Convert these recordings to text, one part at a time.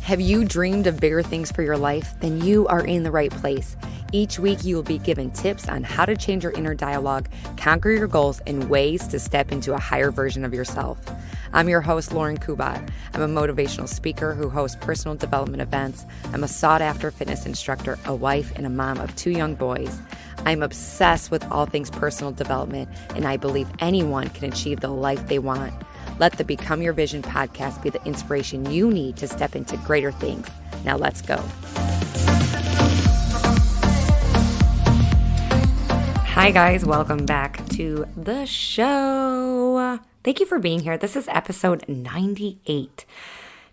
Have you dreamed of bigger things for your life? Then you are in the right place. Each week, you will be given tips on how to change your inner dialogue, conquer your goals, and ways to step into a higher version of yourself. I'm your host, Lauren Cui. I'm a motivational speaker who hosts personal development events. I'm a sought-after fitness instructor, a wife, and a mom of 2 young boys. I'm obsessed with all things personal development, and I believe anyone can achieve the life they want. Let the Become Your Vision podcast be the inspiration you need to step into greater things. Now let's go. Hi guys, welcome back to the show. Thank you for being here. This is episode 98.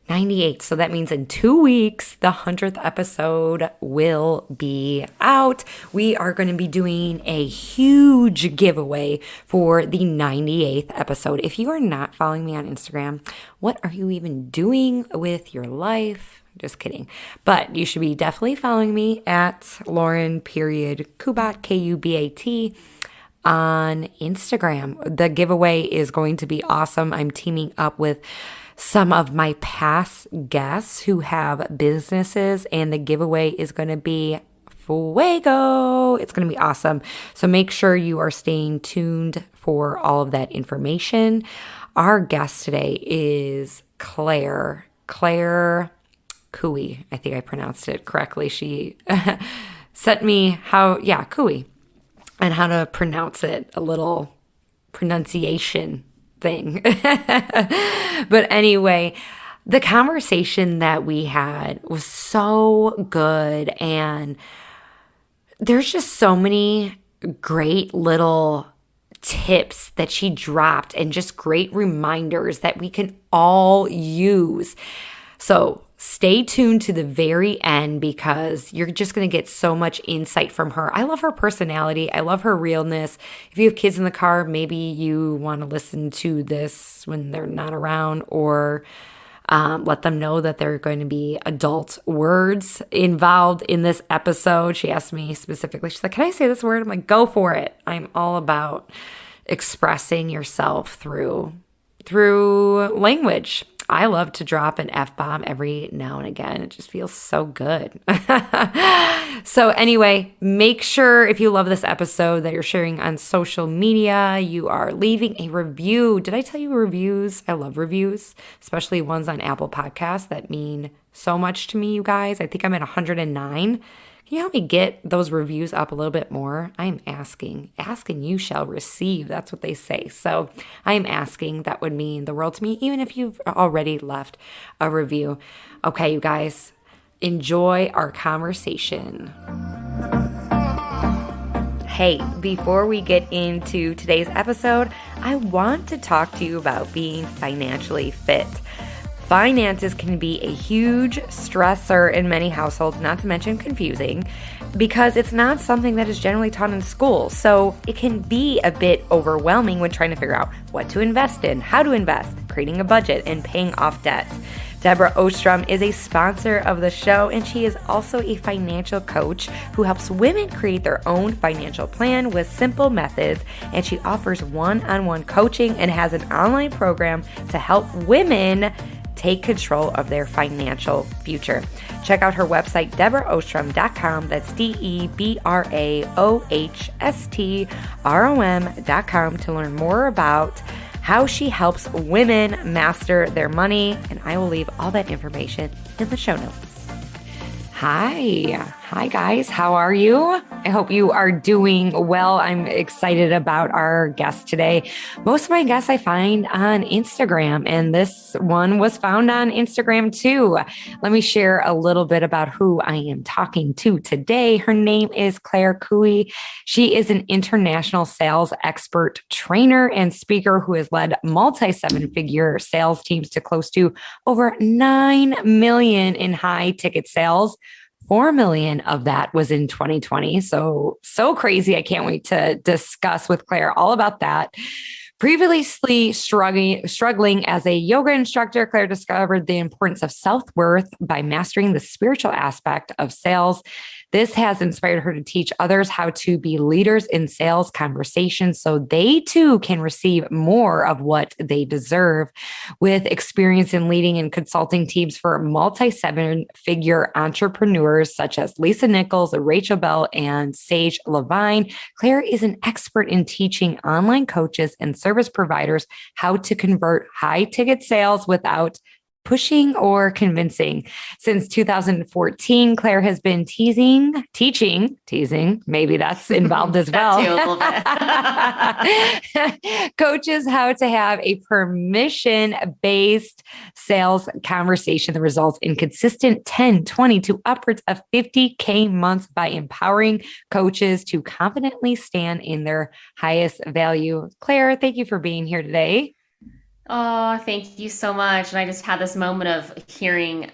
98. So that means in 2 weeks, the 100th episode will be out. We are going to be doing a huge giveaway for the 98th episode. If you are not following me on Instagram, what are you even doing with your life? Just kidding. But you should be definitely following me at Lauren.Kubat, Kubat, on Instagram. The giveaway is going to be awesome. I'm teaming up with some of my past guests who have businesses, and the giveaway is going to be fuego. It's going to be awesome. So make sure you are staying tuned for all of that information. Our guest today is Clare Cui. I think I pronounced it correctly. She sent me Cui, and how to pronounce it, a little pronunciation thing. But anyway, the conversation that we had was so good, and there's just so many great little tips that she dropped and just great reminders that we can all use. So stay tuned to the very end because you're just going to get so much insight from her. I love her personality. I love her realness. If you have kids in the car, maybe you want to listen to this when they're not around, or let them know that there are going to be adult words involved in this episode. She asked me specifically, she's like, can I say this word? I'm like, go for it. I'm all about expressing yourself through language. I love to drop an F-bomb every now and again. It just feels so good. So anyway, make sure if you love this episode that you're sharing on social media, you are leaving a review. Did I tell you reviews? I love reviews, especially ones on Apple Podcasts that mean so much to me, you guys. I think I'm at 109. Can you help me get those reviews up a little bit more? I'm asking. Asking you shall receive. That's what they say. So I'm asking. That would mean the world to me, even if you've already left a review. Okay, you guys, enjoy our conversation. Hey, before we get into today's episode, I want to talk to you about being financially fit. Finances can be a huge stressor in many households, not to mention confusing, because it's not something that is generally taught in school. So it can be a bit overwhelming when trying to figure out what to invest in, how to invest, creating a budget, and paying off debt. Deborah Ostrom is a sponsor of the show, and she is also a financial coach who helps women create their own financial plan with simple methods, and she offers one-on-one coaching and has an online program to help women take control of their financial future. Check out her website, deborahostrom.com. That's DeborahOstrom.com to learn more about how she helps women master their money. And I will leave all that information in the show notes. Hi guys. How are you? I hope you are doing well. I'm excited about our guest today. Most of my guests I find on Instagram, and this one was found on Instagram too. Let me share a little bit about who I am talking to today. Her name is Clare Cui. She is an international sales expert, trainer, and speaker who has led multi-7-figure sales teams to close to over 9 million in high ticket sales. 4 million of that was in 2020. So crazy. I can't wait to discuss with Clare all about that. Previously struggling as a yoga instructor, Claire discovered the importance of self-worth by mastering the spiritual aspect of sales. This has inspired her to teach others how to be leaders in sales conversations so they too can receive more of what they deserve. With experience in leading and consulting teams for multi-seven-figure entrepreneurs such as Lisa Nichols, Rachel Bell, and Sage Levine, Claire is an expert in teaching online coaches and service providers how to convert high-ticket sales without pushing or convincing. Since 2014, Claire has been teasing, maybe that's involved as well. That too, a little bit. Coaches how to have a permission-based sales conversation that results in consistent 10, 20 to upwards of 50K months by empowering coaches to confidently stand in their highest value. Claire, thank you for being here today. Oh, thank you so much. And I just had this moment of hearing,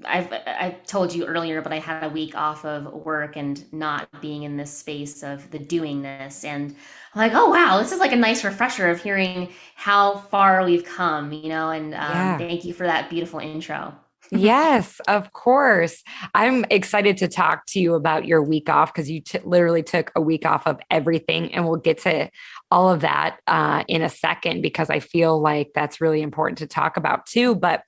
I told you earlier, but I had a week off of work and not being in this space of the doing this. And I'm like, oh, wow, this is like a nice refresher of hearing how far we've come, and Yeah. thank you for that beautiful intro. Yes, of course. I'm excited to talk to you about your week off because you literally took a week off of everything. And we'll get to all of that in a second because I feel like that's really important to talk about too. But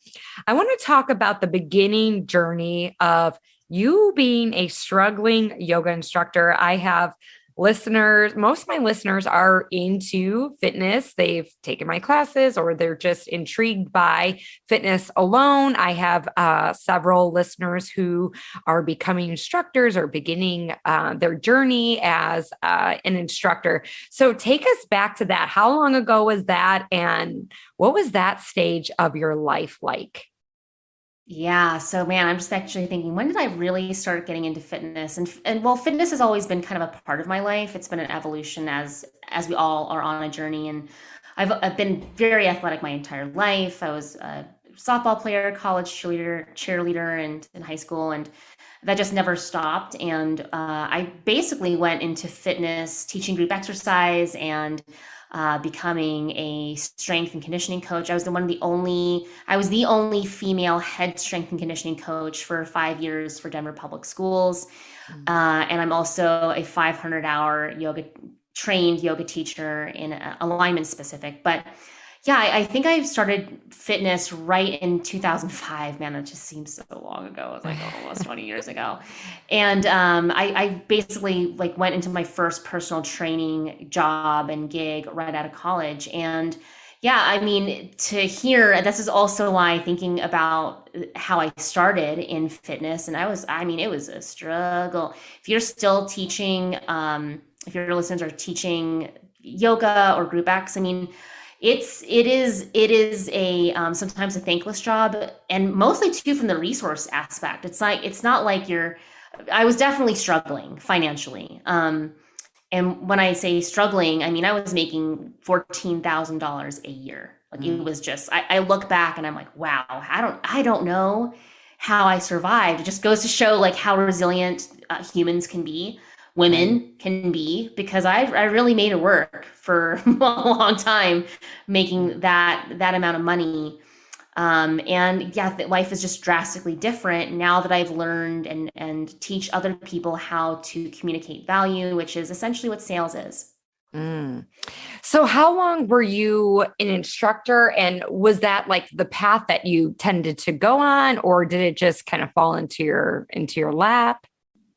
I want to talk about the beginning journey of you being a struggling yoga instructor. I have listeners, most of my listeners are into fitness. They've taken my classes or they're just intrigued by fitness alone. I have several listeners who are becoming instructors or beginning their journey as an instructor. So take us back to that. How long ago was that? And what was that stage of your life like? Yeah, so man, I'm just actually thinking, when did I really start getting into fitness? And well, fitness has always been kind of a part of my life. It's been an evolution as we all are on a journey. And I've been very athletic my entire life. I was a softball player, college cheerleader, and in high school, and that just never stopped. And I basically went into fitness, teaching group exercise, and becoming a strength and conditioning coach. I was the only female head strength and conditioning coach for 5 years for Denver Public Schools. And I'm also a 500-hour trained yoga teacher in alignment specific. But yeah, I think I started fitness right in 2005. Man, that just seems so long ago. It was like almost 20 years ago. And I basically like went into my first personal training job and gig right out of college. And yeah, I mean, to hear, this is also why thinking about how I started in fitness, and it was a struggle. If you're still teaching, if your listeners are teaching yoga or group X, I mean, it is a sometimes a thankless job, and mostly too from the resource aspect. It's not like I was definitely struggling financially. And when I say struggling, I mean I was making $14,000 a year. Like it was just I look back and I'm like, wow, I don't know how I survived. It just goes to show like how resilient humans can be, women can be, because I really made it work for a long time making that amount of money. And yeah, life is just drastically different now that I've learned and teach other people how to communicate value, which is essentially what sales is. Mm. So how long were you an instructor, and was that like the path that you tended to go on, or did it just kind of fall into your lap?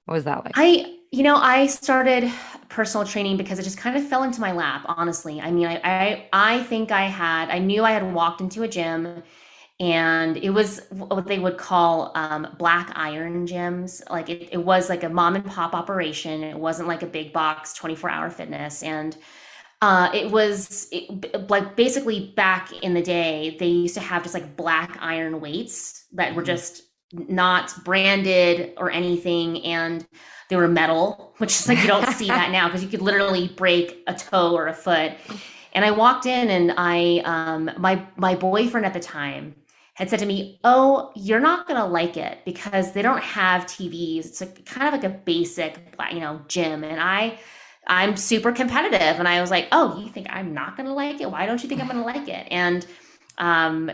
What was that like? I started personal training because it just kind of fell into my lap, honestly. I mean, I think I knew I had walked into a gym, and it was what they would call black iron gyms. Like it was like a mom and pop operation. It wasn't like a big box 24-hour fitness. And like basically back in the day, they used to have just like black iron weights that were just not branded or anything. And they were metal, which is like, you don't see that now because you could literally break a toe or a foot. And I walked in, and my boyfriend at the time had said to me, "Oh, you're not gonna like it because they don't have TVs. It's like kind of like a basic, gym." And I'm super competitive. And I was like, oh, you think I'm not going to like it? Why don't you think I'm going to like it? And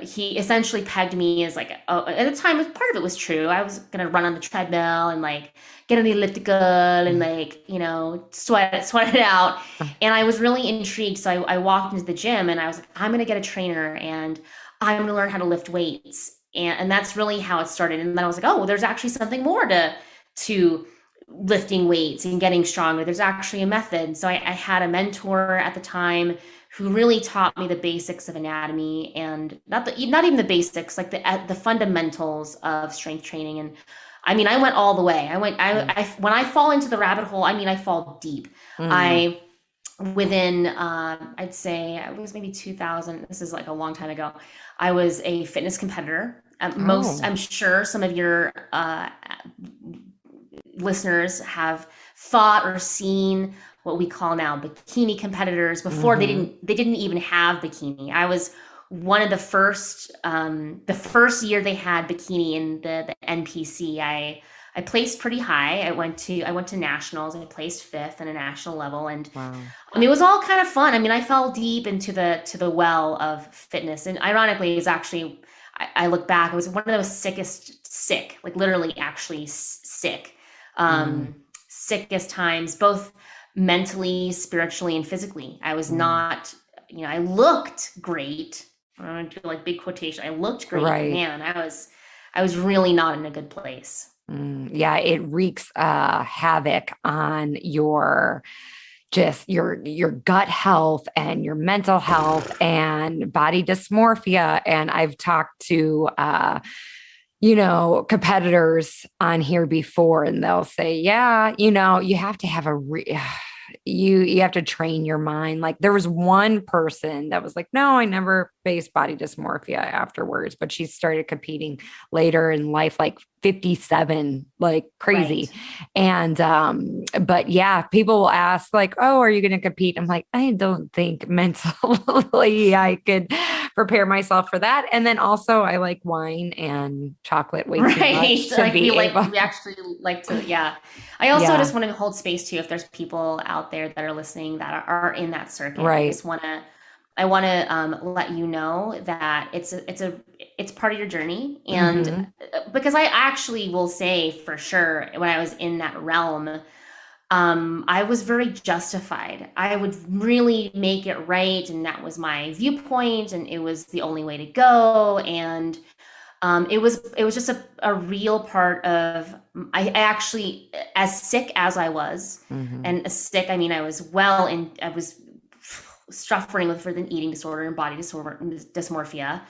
he essentially pegged me as like, oh, at the time, part of it was true. I was going to run on the treadmill and like get on the elliptical and like, sweat it out. And I was really intrigued. So I walked into the gym and I was like, I'm going to get a trainer and I'm going to learn how to lift weights. And that's really how it started. And then I was like, oh, well, there's actually something more to lifting weights and getting stronger. There's actually a method. So I had a mentor at the time who really taught me the basics of anatomy and not even the basics, like the fundamentals of strength training. And I mean, I went all the way. When I fall into the rabbit hole, I mean, I fall deep. Mm. Within, I'd say it was maybe 2000. This is like a long time ago. I was a fitness competitor. Oh. I'm sure some of your listeners have thought or seen what we call now bikini competitors. Before Mm-hmm. they didn't even have bikini. I was one of the first year they had bikini in the NPC. I placed pretty high. I went to nationals. I placed fifth in a national level, and Wow. I mean, it was all kind of fun. I mean, I fell deep into the well of fitness, and ironically, it was actually I look back, it was one of those sick, like literally actually sick, Mm. sickest times, both mentally, spiritually, and physically. I was Mm. not, I looked great. I'm gonna do like big quotation. I looked great, but Right. man, I was really not in a good place. Yeah, it wreaks havoc on your just your gut health and your mental health and body dysmorphia. And I've talked to competitors on here before, and they'll say, yeah, you have to have you have to train your mind. Like there was one person that was like, no, I never faced body dysmorphia afterwards, but she started competing later in life, like 57, like Right. crazy. And but yeah, people will ask like, oh, are you going to compete? I'm like, I don't think mentally I could prepare myself for that. And then also I like wine and chocolate way too Right. much to be able. We actually like to, yeah. I also Yeah, just want to hold space too if there's people out there that are listening that are in that circuit. right. I want to let you know that it's part of your journey. And Hmm. because I actually will say for sure when I was in that realm, I was very justified. I would really make it right, and that was my viewpoint, and it was the only way to go. And it was just a real part of I actually, as sick as I was, Hmm. and sick I mean I was suffering with an eating disorder and body disorder dysmorphia.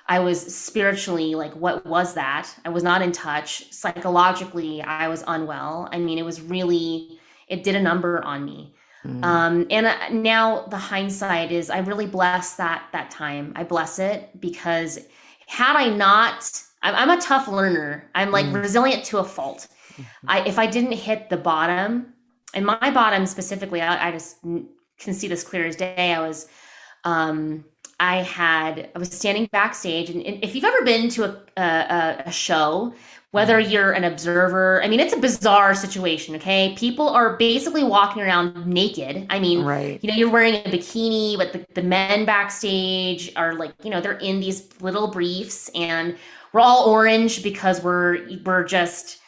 I was spiritually like, what was that? I was not in touch. Psychologically, I was unwell. I mean, it did a number on me. Mm. And now the hindsight is I really bless that time. I bless it because had I not, I'm a tough learner. I'm like Mm. resilient to a fault. If I didn't hit the bottom, and my bottom specifically, I just can see this clear as day. Um, I was standing backstage, and if you've ever been to a show, whether Mm. you're an observer, I mean, it's a bizarre situation. Okay, people are basically walking around naked. I mean, Right. you're wearing a bikini, but the men backstage are like, they're in these little briefs, and we're all orange because we're just,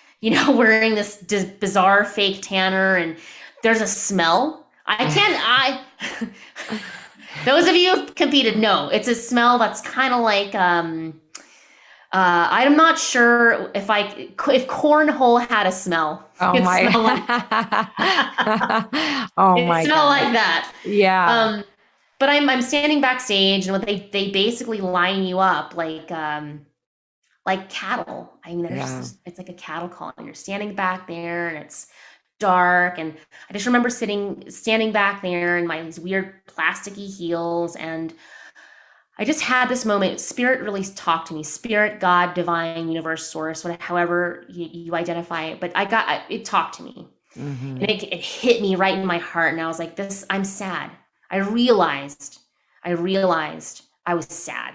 wearing this bizarre fake tanner, and there's a smell. I can't. Those of you who've competed know it's a smell that's kind of like I'm not sure if cornhole had a smell. Oh It my. smelled like Oh it my smelled God. like that. Yeah. Um, but I'm standing backstage, and what they basically line you up like cattle. I mean, Yeah. it's like a cattle call, and you're standing back there, and it's dark. And I just remember standing back there in my these weird plasticky heels, and I just had this moment. Spirit really talked to me. Spirit, God, divine, universe, source, whatever, however you identify it. But it talked to me, and Hmm. it hit me right in my heart. And I was like, "This, I'm sad." I realized, I realized I was sad,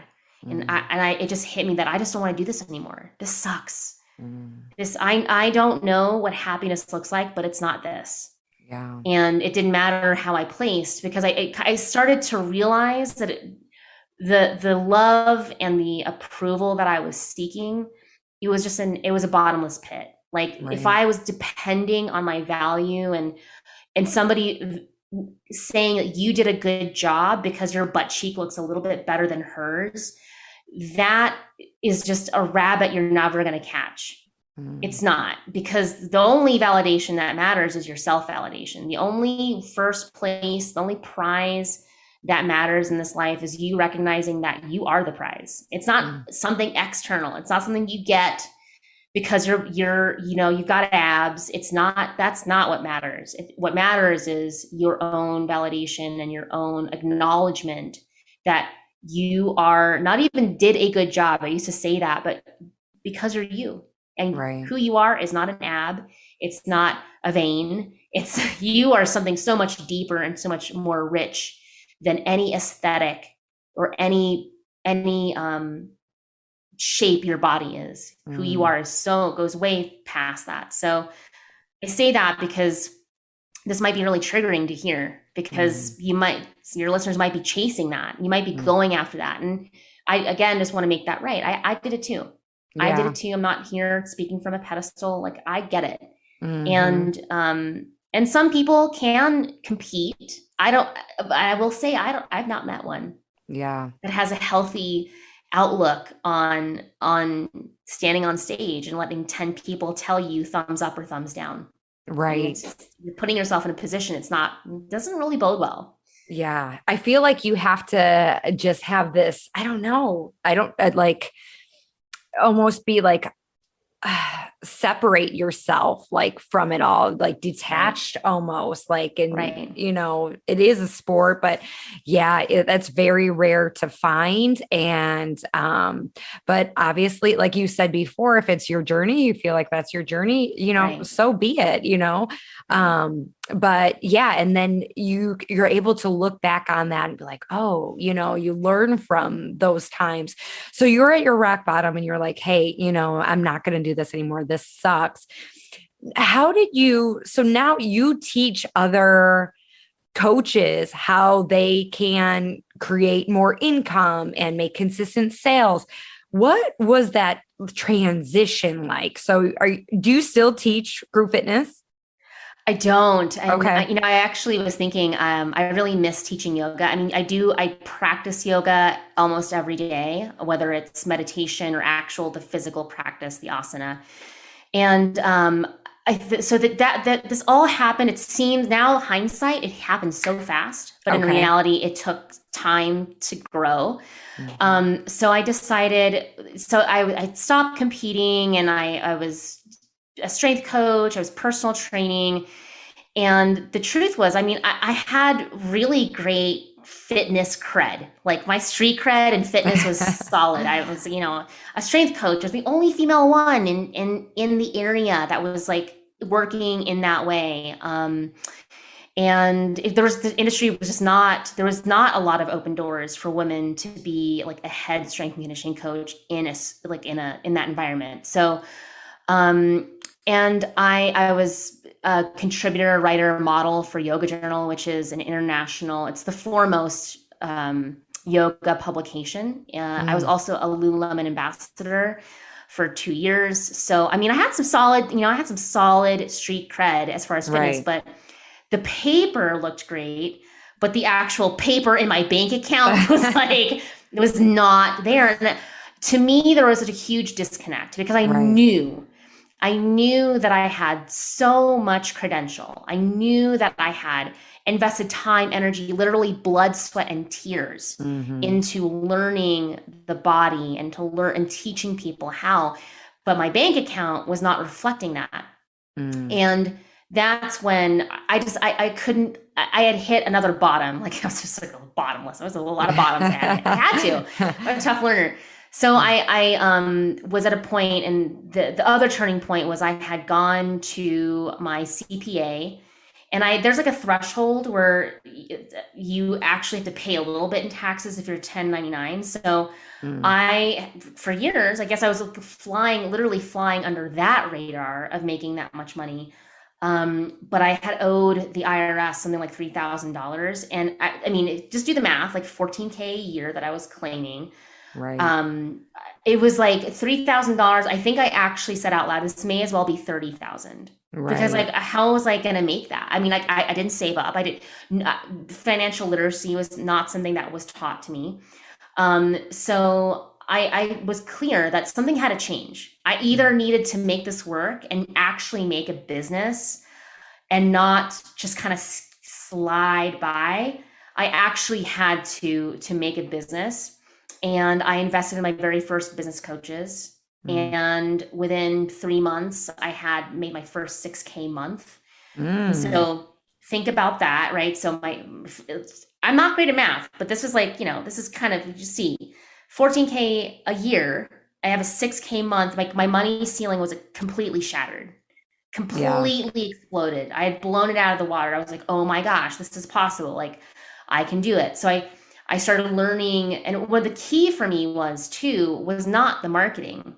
and Mm. it just hit me that I just don't want to do this anymore. This sucks. Mm. I don't know what happiness looks like, but it's not this. Yeah. And it didn't matter how I placed, because I started to realize that the love and the approval that I was seeking, it was a bottomless pit. Like if Right. I was depending on my value and somebody saying that you did a good job because your butt cheek looks a little bit better than hers, that is just a rabbit you're never going to catch. Mm. It's not, because the only validation that matters is your self validation. The only first place, the only prize that matters in this life is you recognizing that you are the prize. It's not Mm. something external. It's not something you get because you've got abs. It's not, that's not what matters. What matters is your own validation and your own acknowledgement that you are not even did a good job. I used to say that, but because you're you, and Right. who you are is not an ab. It's not a vein. It's you are something so much deeper and so much more rich than any aesthetic or any shape your body is. Who you Mm. are is so goes way past that. So I say that because this might be really triggering to hear, Mm. because your listeners might be chasing that. You might be Mm. going after that. And I, again, just want to make that right. I did it too. I did Yeah. it too. I'm not here speaking from a pedestal. Like, I get it. Hmm. And some people can compete. I will say, I've not met one Yeah. that has a healthy outlook on standing on stage and letting 10 people tell you thumbs up or thumbs down. I mean, Right. it's just, you're putting yourself in a position, doesn't really bode well. Yeah. I feel like you have to just have this, I don't know. I don't like almost be like separate yourself like from it all, like Right. detached almost, like, and Right. it is a sport, but yeah, that's very rare to find. And but obviously, like you said before, if it's your journey, you feel like that's your journey, Right. so be it. Right. But yeah, and then you're able to look back on that and be like, oh, you learn from those times. So you're at your rock bottom and you're like, hey, I'm not going to do this anymore. This sucks. So now you teach other coaches how they can create more income and make consistent sales. What was that transition like? So do you still teach group fitness? I don't. And Okay. I actually was thinking, I really miss teaching yoga. I mean, I practice yoga almost every day, whether it's meditation or the physical practice, the asana. And so that this all happened. It seems now, hindsight, it happened so fast, but in Okay. reality, it took time to grow. Mhm. So I decided, so I stopped competing, and I was a strength coach. I was personal training. And the truth was, I mean, I had really great fitness cred. Like, my street cred and fitness was solid. I was, a strength coach. I was the only female one in the area that was like working in that way. And if there was, the industry was just not, there was not a lot of open doors for women to be like a head strength and conditioning coach in that environment. So um, and I was a contributor, writer, model for Yoga Journal, which is it's the foremost yoga publication. I was Mm. also a Lululemon ambassador for 2 years. So, I mean, I had some solid street cred as far as fitness, Right. but the paper looked great, but the actual paper in my bank account was like, it was not there. And to me, there was a huge disconnect, because Right. I knew that I had so much credential. I knew that I had invested time, energy, literally blood, sweat, and tears Hmm. into learning the body and to learn and teaching people how. But my bank account was not reflecting that. Mm. And that's when I couldn't, I had hit another bottom. Like, I was just like bottomless. There was a lot of bottoms I had to. I'm a tough learner. So I was at a point, and the other turning point was I had gone to my CPA, and there's like a threshold where you actually have to pay a little bit in taxes if you're 1099. So Mm. for years, I guess I was literally flying under that radar of making that much money. But I had owed the IRS something like $3,000. And I mean, just do the math, like 14K a year that I was claiming. Right. Um, it was like $3,000. I think I actually said out loud, this may as well be 30,000. Because like, Right. how was I going to make that? I mean, like I didn't save up. Financial literacy was not something that was taught to me. So I was clear that something had to change. I either needed to make this work and actually make a business and not just kind of slide by. I actually had to make a business, and I invested in my very first business coaches. Mm. And within 3 months, I had made my first 6K month. And Mm. so think about that, right? So I'm not great at math, but this is like, this is kind of, you see, 14K a year. I have a 6K month. My money ceiling was completely shattered, Yeah. completely exploded. I had blown it out of the water. I was like, oh my gosh, this is possible. Like, I can do it. So I started learning. And what the key for me was too, was not the marketing,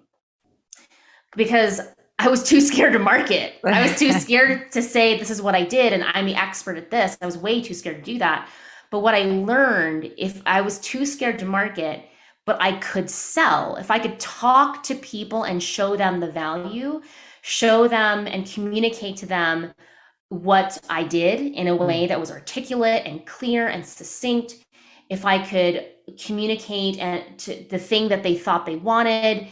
because I was too scared to market. I was too scared to say, this is what I did and I'm the expert at this. I was way too scared to do that. But what I learned, if I was too scared to market, but I could sell, if I could talk to people and show them the value, show them and communicate to them what I did in a Mm. way that was articulate and clear and succinct, if I could communicate and to the thing that they thought they wanted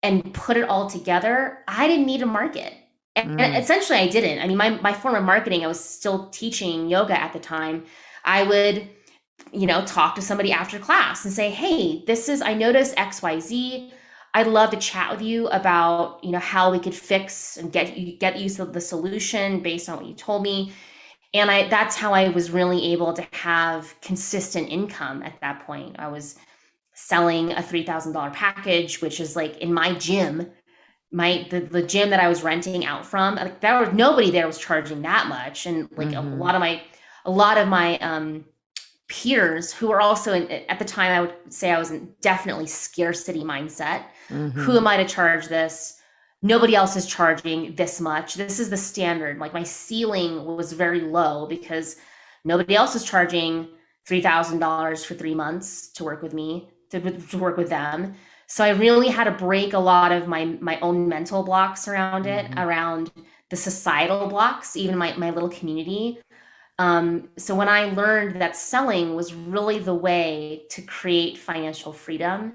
and put it all together, I didn't need a market. And Mm. essentially, I didn't. I mean, my form of marketing, I was still teaching yoga at the time. I would, talk to somebody after class and say, hey, I noticed XYZ. I'd love to chat with you about, how we could fix and get you the solution based on what you told me. And that's how I was really able to have consistent income at that point. I was selling a $3,000 package, which is like in my gym, the gym that I was renting out from, like there was nobody there was charging that much. And like a Mm-hmm. lot of my peers who were also at the time, I would say I was in definitely scarcity mindset. Who Mm-hmm. am I to charge this? Nobody else is charging this much. This is the standard. Like my ceiling was very low because nobody else is charging $3,000 for 3 months to work with me, to work with them. So I really had to break a lot of my own mental blocks around it, Mm-hmm. around the societal blocks, even my little community. So when I learned that selling was really the way to create financial freedom,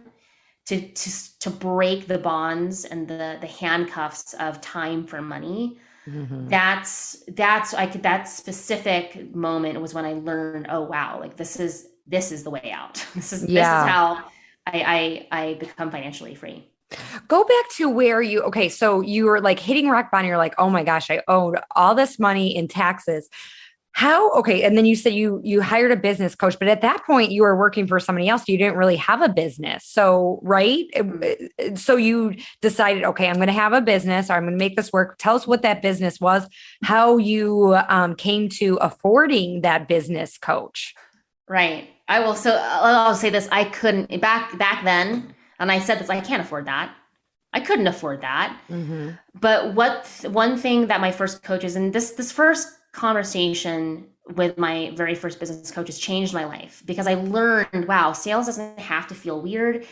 to break the bonds and the handcuffs of time for money, Mm-hmm. that specific moment was when I learned, oh wow, like this is the way out. This is Yeah. how I become financially free. Go back to where okay, so you were like hitting rock bottom. You're like, oh my gosh, I owed all this money in taxes. Okay, and then you said you hired a business coach, but at that point you were working for somebody else. You didn't really have a business. So, right? Mm. So you decided, okay, I'm going to have a business or I'm going to make this work. Tell us what that business was, how you came to affording that business coach. Right. I will. So I'll say this: I couldn't back then, and I said this. I can't afford that. I couldn't afford that. Mm-hmm. But one thing that my first coaches, and this first conversation with my very first business coaches changed my life, because I learned, wow, sales doesn't have to feel weird.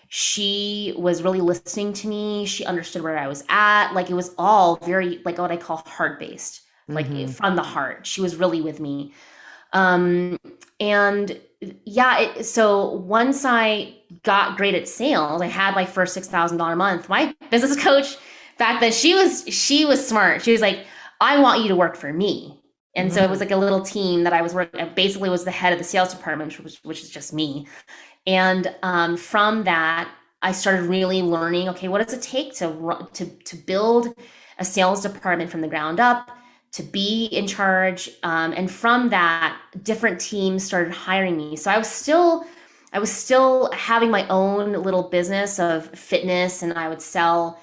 She was really listening to me. She understood where I was at. Like it was all very like what I call heart based, like Mm-hmm. from the heart. She was really with me. Um, and yeah, so once I got great at sales, I had my first $6,000 month. My business coach back then, she was smart. She was like, I want you to work for me. And so it was Mm-hmm. like a little team that I was working. I basically was the head of the sales department, which is just me. And from that, I started really learning. Okay, what does it take to build a sales department from the ground up, to be in charge? And from that, different teams started hiring me. So I was still having my own little business of fitness, and I would sell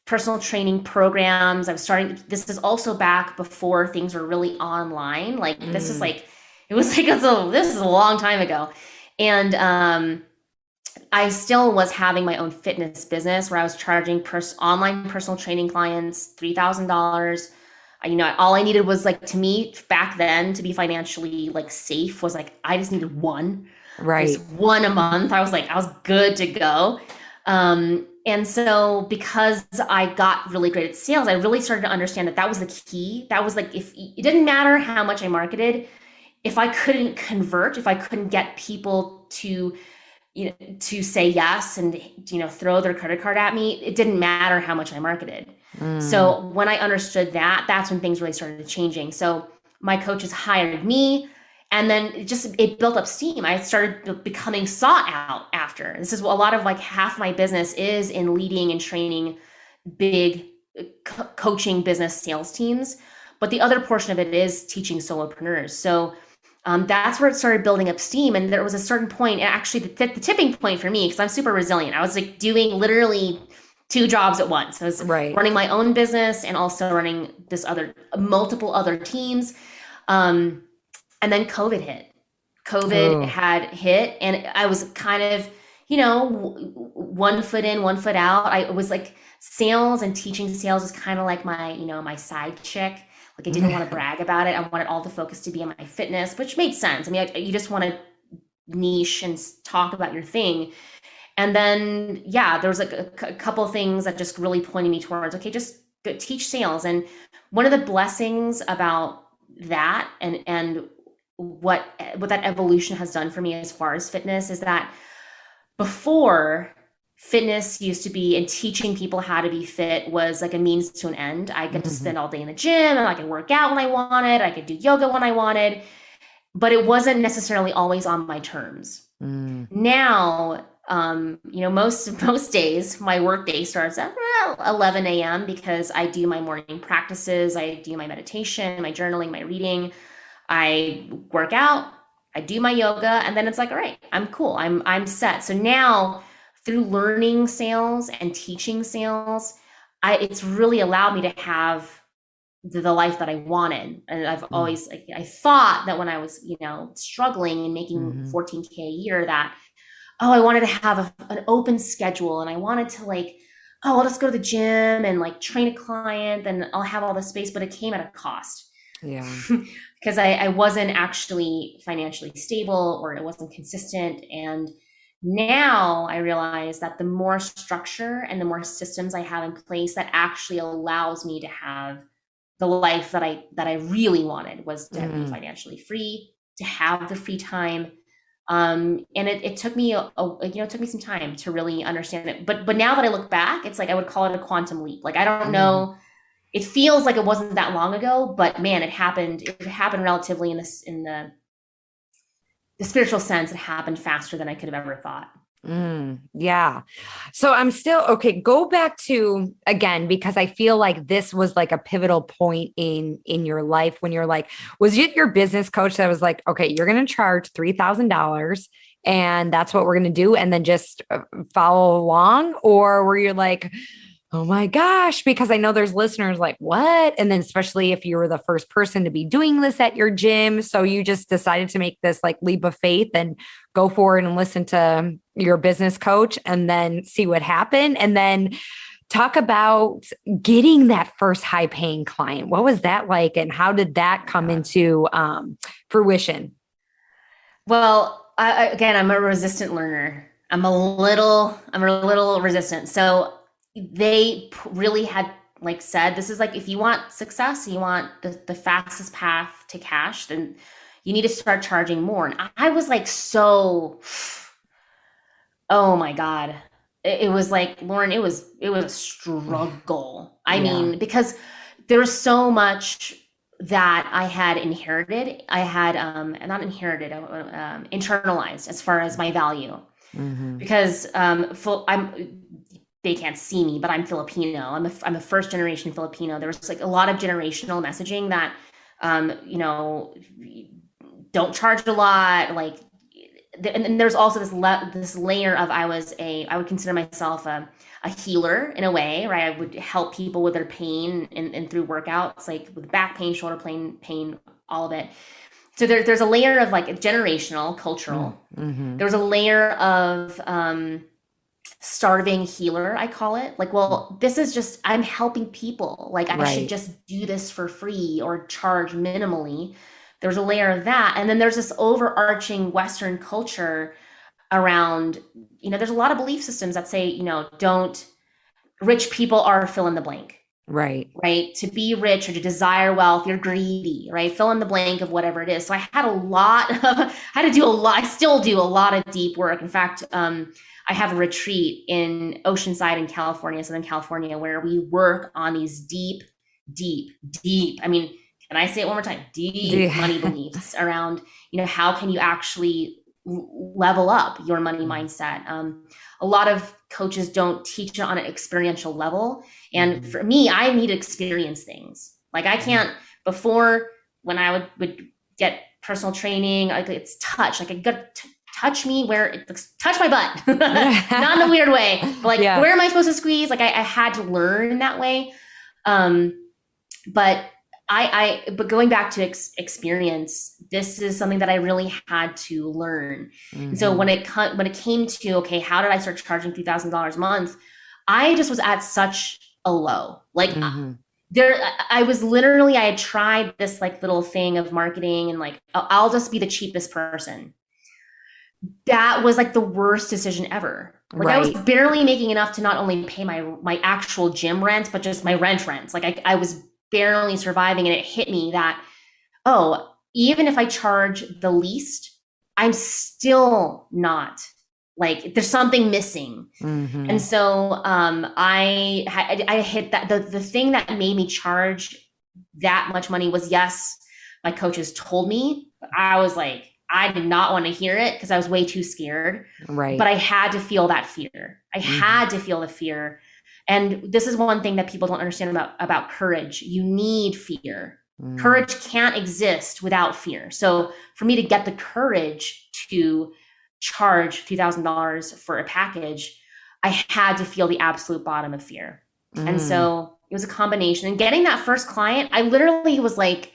personal training programs. I was starting. This is also back before things were really online. Like this is Mm-hmm. like it was like this is a long time ago, and I still was having my own fitness business where I was charging online personal training clients $3,000 All I needed was like, to me back then, to be financially like safe, was like, I just needed one, just Right. one a month. I was good to go. And so because I got really great at sales, I really started to understand that that was the key. That was like, if it didn't matter how much I marketed, if I couldn't convert, if I couldn't get people to, to say yes and, throw their credit card at me, it didn't matter how much I marketed. Mm. So when I understood that, that's when things really started changing. So my coaches hired me, and then it built up steam. I started becoming sought out after. This is a lot of, like, half my business is in leading and training big coaching business sales teams, but the other portion of it is teaching solopreneurs. So that's where it started building up steam. And there was a certain point, and actually the tipping point for me, because I'm super resilient. I was like doing literally two jobs at once. I was Right. running my own business and also running multiple other teams. Um, and then COVID hit. COVID Oh, had hit, and I was kind of, one foot in, one foot out. I was like, sales and teaching sales was kind of like my side chick. Like, I didn't want to brag about it. I wanted all the focus to be on my fitness, which made sense. I mean, you just want to niche and talk about your thing. And then, yeah, there was like a couple of things that just really pointed me towards, okay, just go teach sales. And one of the blessings about that, and what that evolution has done for me as far as fitness, is that before, fitness used to be, and teaching people how to be fit was like a means to an end. I got to mhm. spend all day in the gym, and I could work out when I wanted, I could do yoga when I wanted, but it wasn't necessarily always on my terms. Mm. Now, most days my work day starts at 11 a.m. because I do my morning practices, I do my meditation, my journaling, my reading, I work out, I do my yoga, and then it's like, all right, I'm cool. I'm set. So now, through learning sales and teaching sales, it's really allowed me to have the life that I wanted. And I've Mm. always, like, I thought that when I was, struggling and making Mhm. 14K a year, that, oh, I wanted to have an open schedule, and I wanted to, like, oh, I'll just go to the gym and like train a client and I'll have all the space, but it came at a cost. Yeah. Because I wasn't actually financially stable, or it wasn't consistent. And now I realize that the more structure and the more systems I have in place, that actually allows me to have the life that I really wanted, was to be Mm. financially free, to have the free time. And it took me it took me some time to really understand it. But now that I look back, it's like I would call it a quantum leap. Like, I don't Mhm. know, it feels like it wasn't that long ago, but man, it happened relatively, in the spiritual sense, it happened faster than I could have ever thought. Yeah. So I'm still okay. Go back to again, because I feel like this was like a pivotal point in your life when you're like, was it your business coach that was like, okay, you're going to charge $3,000 and that's what we're going to do, and then just follow along, or were you like, oh my gosh, because I know there's listeners like, what? And then, especially if you were the first person to be doing this at your gym. So you just decided to make this like leap of faith and go forward and listen to your business coach and then see what happened. And then talk about getting that first high paying client. What was that like? And how did that Oh my come God. into fruition? Well, again, I'm a resistant learner. I'm a little resistant. So they really had, like, said, this is like, if you want success, you want the fastest path to cash, then you need to start charging more. And I was like, so, oh my God. It was like, Lauren, it was a struggle. I Yeah. mean, because there was so much that I had inherited. I had, not inherited, internalized, as far as my value. Mm-hmm. Because, they can't see me, but I'm Filipino. I'm a first generation Filipino. There was like a lot of generational messaging that, um, you know, don't charge a lot, like, and there's also this layer of, I would consider myself a healer in a way, right? I would help people with their pain, and through workouts, like with back pain, shoulder pain, all of it. So there's a layer of, like, generational, cultural. Mm-hmm. There's a layer of, starving healer, I call it. Like, well, this is just, I'm helping people. Like, I should Right. just do this for free or charge minimally. There's a layer of that. And then there's this overarching Western culture around, there's a lot of belief systems that say, don't, rich people are fill in the blank, Right. right? To be rich or to desire wealth, you're greedy, right? Fill in the blank of whatever it is. So I had a lot of, I had to do a lot, I still do a lot of deep work. In fact, I have a retreat in Oceanside in California, Southern California, where we work on these deep, deep, deep, I mean, can I say it one more time? Deep money beliefs around, how can you actually level up your money mindset? A lot of coaches don't teach it on an experiential level. And for me, I need to experience things. Like I can't, before when I would get personal training, like it's touch, like I got to touch me where it touch my butt, not in a weird way, but like, where am I supposed to squeeze? Like I had to learn in that way. But but going back to experience, this is something that I really had to learn. And so when it came to, okay, how did I start charging $3,000 a month? I just was at such a low, like I was literally, I had tried this like little thing of marketing and like, I'll just be the cheapest person. That was like the worst decision ever. Like I was barely making enough to not only pay my actual gym rent, but just my rents. Like I was barely surviving, and it hit me that, oh, even if I charge the least, I'm still not, like there's something missing. And so I hit that, the thing that made me charge that much money was, yes, my coaches told me, but I was like, I did not want to hear it because I was way too scared. Right. But I had to feel that fear. I had to feel the fear. And this is one thing that people don't understand about courage. You need fear. Courage can't exist without fear. So for me to get the courage to charge $3,000 for a package, I had to feel the absolute bottom of fear. And so it was a combination. And getting that first client, I literally was like,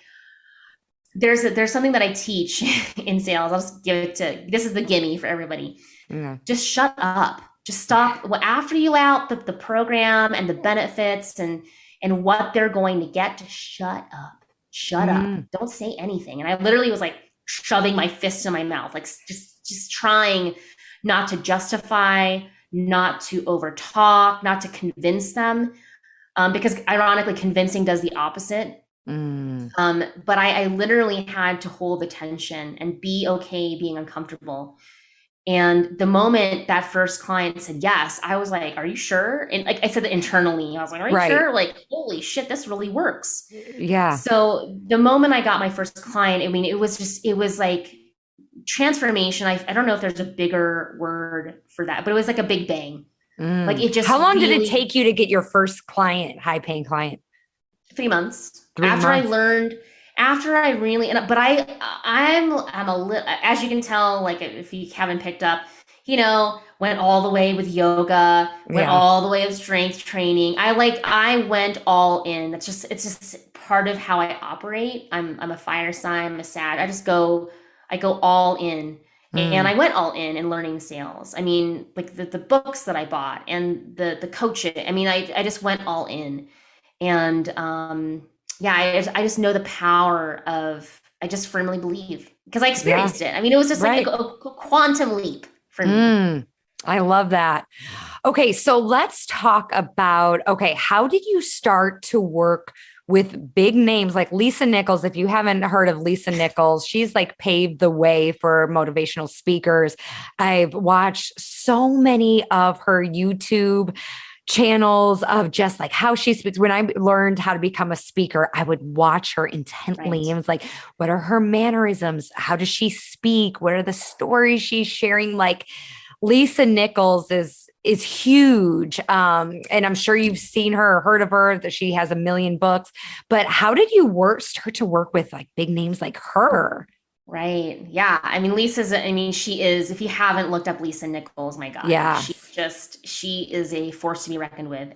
there's something that I teach in sales. I'll just give it to, this is the gimme for everybody. Just shut up. Just stop. Well, after you lay out the program and the benefits and what they're going to get, just shut up. Shut up. Don't say anything. And I literally was like shoving my fist in my mouth, like just trying not to justify, not to overtalk, not to convince them. Because ironically, convincing does the opposite. But I literally had to hold the tension and be okay being uncomfortable. And the moment that first client said yes, I was like, are you sure? And like I said internally, I was like, are you sure? Like, holy shit, this really works. Yeah. So the moment I got my first client, I mean, it was like transformation. I don't know if there's a bigger word for that, but it was like a big bang. Like it just. How long did it take you to get your first client, high paying client? 3 months. After I really, but I'm a little, as you can tell, like if you haven't picked up, went all the way with yoga, went all the way with strength training. I went all in. It's just part of how I operate. I'm a fire sign, I'm a Sag. I go all in. And I went all in learning sales. I mean, like the books that I bought and the coaching. I mean, I just went all in. And I just know the power of, I just firmly believe because I experienced it. I mean, it was just like a quantum leap for me. I love that. Okay. So let's talk about, how did you start to work with big names like Lisa Nichols? If you haven't heard of Lisa Nichols, she's like paved the way for motivational speakers. I've watched so many of her YouTube channels of just like how she speaks. When I learned how to become a speaker, I would watch her intently and was like, what are her mannerisms? How does she speak? What are the stories she's sharing? Like Lisa Nichols is huge. And I'm sure you've seen her or heard of her, that she has 1 million books, but how did you start to work with like big names like her? Right. Yeah. I mean, she is, if you haven't looked up Lisa Nichols, my God, she is a force to be reckoned with.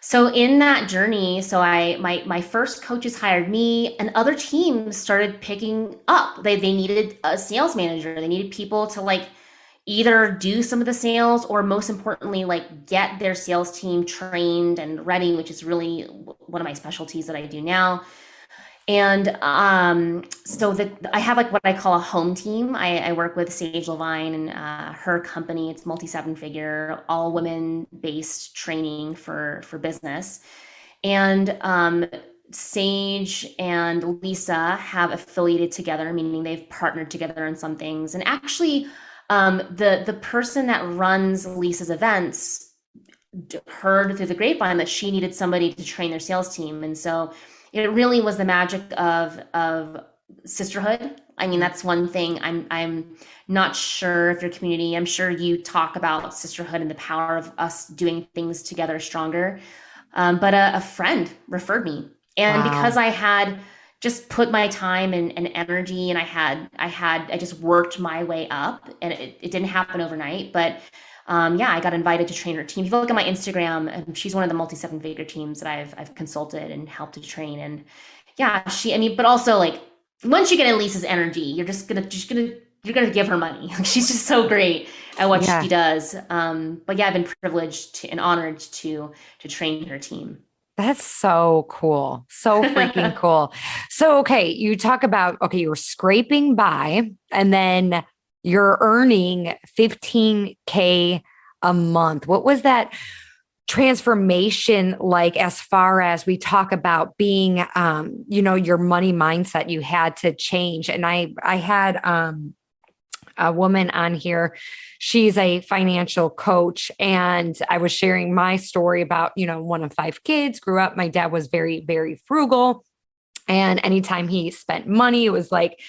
So in that journey, my first coaches hired me and other teams started picking up. They needed a sales manager. They needed people to either do some of the sales or most importantly, like get their sales team trained and ready, which is really one of my specialties that I do now. And so I have like what I call a home team. I work with Sage Levine and her company. It's multi seven figure, all women based training for business. And Sage and Lisa have affiliated together, meaning they've partnered together on some things. And actually, the person that runs Lisa's events heard through the grapevine that she needed somebody to train their sales team, and so it really was the magic of sisterhood. I mean, that's one thing. I'm not sure if your community. I'm sure you talk about sisterhood and the power of us doing things together stronger. But a friend referred me, and because Wow. I had just put my time and energy, and I just worked my way up, and it didn't happen overnight, but yeah, I got invited to train her team. If you look at my Instagram, she's one of the multi seven figure teams that I've consulted and helped to train. And yeah, I mean, but also like once you get in Lisa's energy, you're gonna give her money. She's just so great at what she Yeah. does. But yeah, I've been privileged and honored to train her team. That's so cool. So freaking cool. So, okay, you talk about, okay, you were scraping by and then you're earning 15K a month. What was that transformation like as far as we talk about being, your money mindset you had to change? And I had, a woman on here. She's a financial coach. And I was sharing my story about, one of five kids, grew up. My dad was very, very frugal. And anytime he spent money, it was like,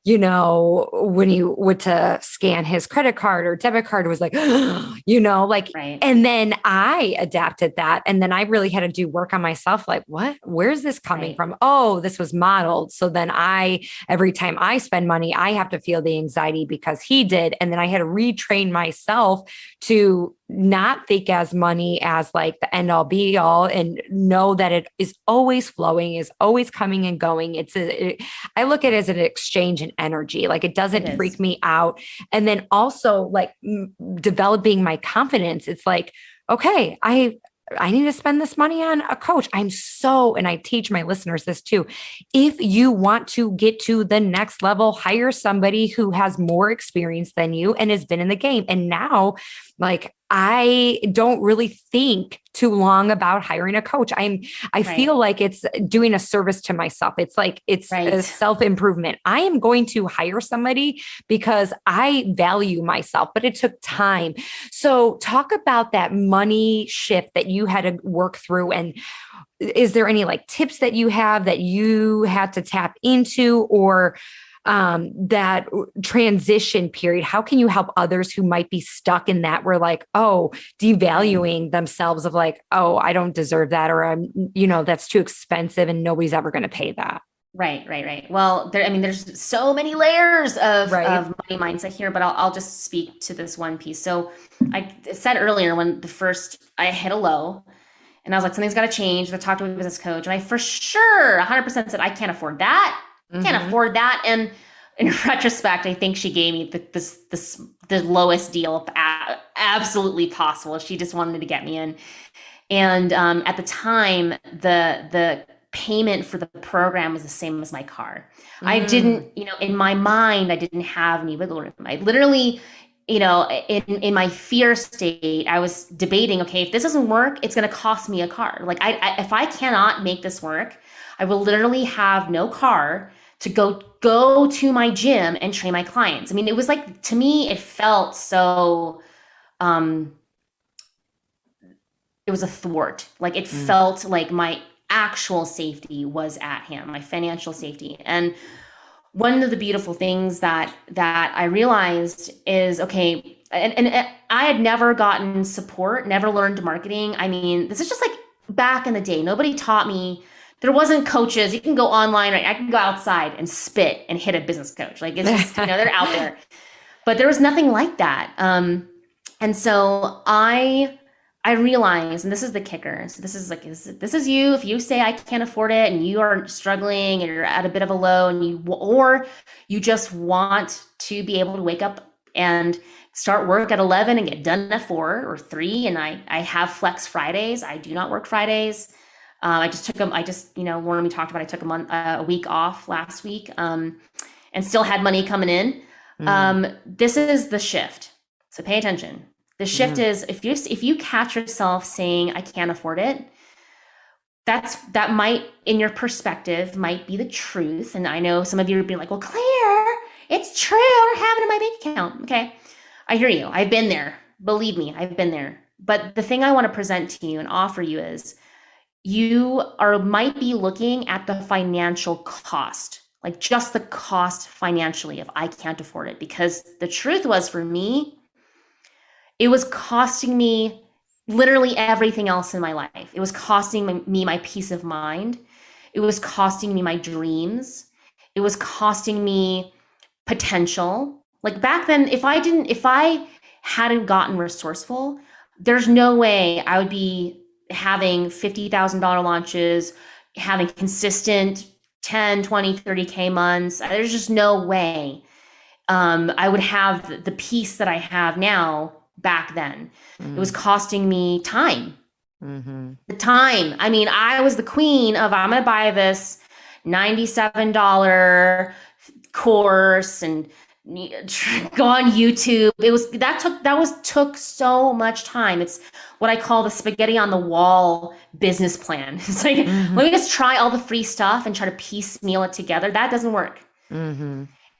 when he went to scan his credit card or debit card, it was like, like, Right. and then I adapted that. And then I really had to do work on myself. Like, what? Where's this coming Right. from? Oh, this was modeled. So then every time I spend money, I have to feel the anxiety because he did. And then I had to retrain myself to not think as money as like the end all be all and know that it is always flowing, is always coming and going. I look at it as an exchange in energy. Like it It doesn't is. freak me out. And then also like developing my confidence. It's like, okay, I need to spend this money on a coach. And I teach my listeners this too. If you want to get to the next level, hire somebody who has more experience than you and has been in the game. And now, like, I don't really think too long about hiring a coach. I Right. feel like it's doing a service to myself. It's like it's a Right. self-improvement. I am going to hire somebody because I value myself, but it took time. So talk about that money shift that you had to work through. And is there any like tips that you have that you had to tap into, or that transition period? How can you help others who might be stuck in that, where like, oh, Right. devaluing themselves of like, oh, I don't deserve that, or that's too expensive and nobody's ever going to pay that. Right, right, right. Well, I mean, there's so many layers Right. of money mindset here, but I'll just speak to this one piece. So I said earlier when I hit a low and I was like, something's got to change. I talked to a business coach and I for sure 100% said, I can't afford that. Can't Mm-hmm. afford that. And in retrospect, I think she gave me the lowest deal absolutely possible. She just wanted to get me in. And at the time, the payment for the program was the same as my car. I Mm. didn't, in my mind, I didn't have any wiggle room. I literally, in my fear state, I was debating, okay, if this doesn't work, it's going to cost me a car. Like, if I cannot make this work, I will literally have no car to go to my gym and train my clients. I mean, it was like, to me, it felt so. Um, it was a thwart. Like it Mm. felt like my actual safety was at hand, my financial safety. And one of the beautiful things that I realized is okay, and I had never gotten support, never learned marketing. I mean, this is just like back in the day. Nobody taught me. There wasn't coaches. You can go online, right? I can go outside and spit and hit a business coach. Like it's just, they're out there. But there was nothing like that. And so I realize, and this is the kicker. So this is like this is you. If you say I can't afford it, and you are struggling, and you're at a bit of a low, and you just want to be able to wake up and start work at 11 and get done at 4 or 3. And I have flex Fridays. I do not work Fridays. I just took them. I just, Lauren, we talked about, I took a week off last week, and still had money coming in. This is the shift. So pay attention. The shift is if you catch yourself saying, I can't afford it, that might, in your perspective, might be the truth. And I know some of you would be like, well, Claire, it's true. I don't have it in my bank account. Okay. I hear you. I've been there. Believe me, I've been there. But the thing I want to present to you and offer you is you might be looking at the financial cost, like just the cost financially if I can't afford it. Because the truth was, for me, it was costing me literally everything else in my life. It was costing me my peace of mind. It was costing me my dreams. It was costing me potential. Like back then, if I hadn't gotten resourceful, there's no way I would be having $50,000 launches, having consistent 10, 20, 30K months. There's just no way I would have the peace that I have now back then. It was costing me time. The time. I mean, I was the queen of, I'm going to buy this $97 course and go on YouTube. Took so much time. It's what I call the spaghetti on the wall business plan. It's like, let me just try all the free stuff and try to piecemeal it together. That doesn't work.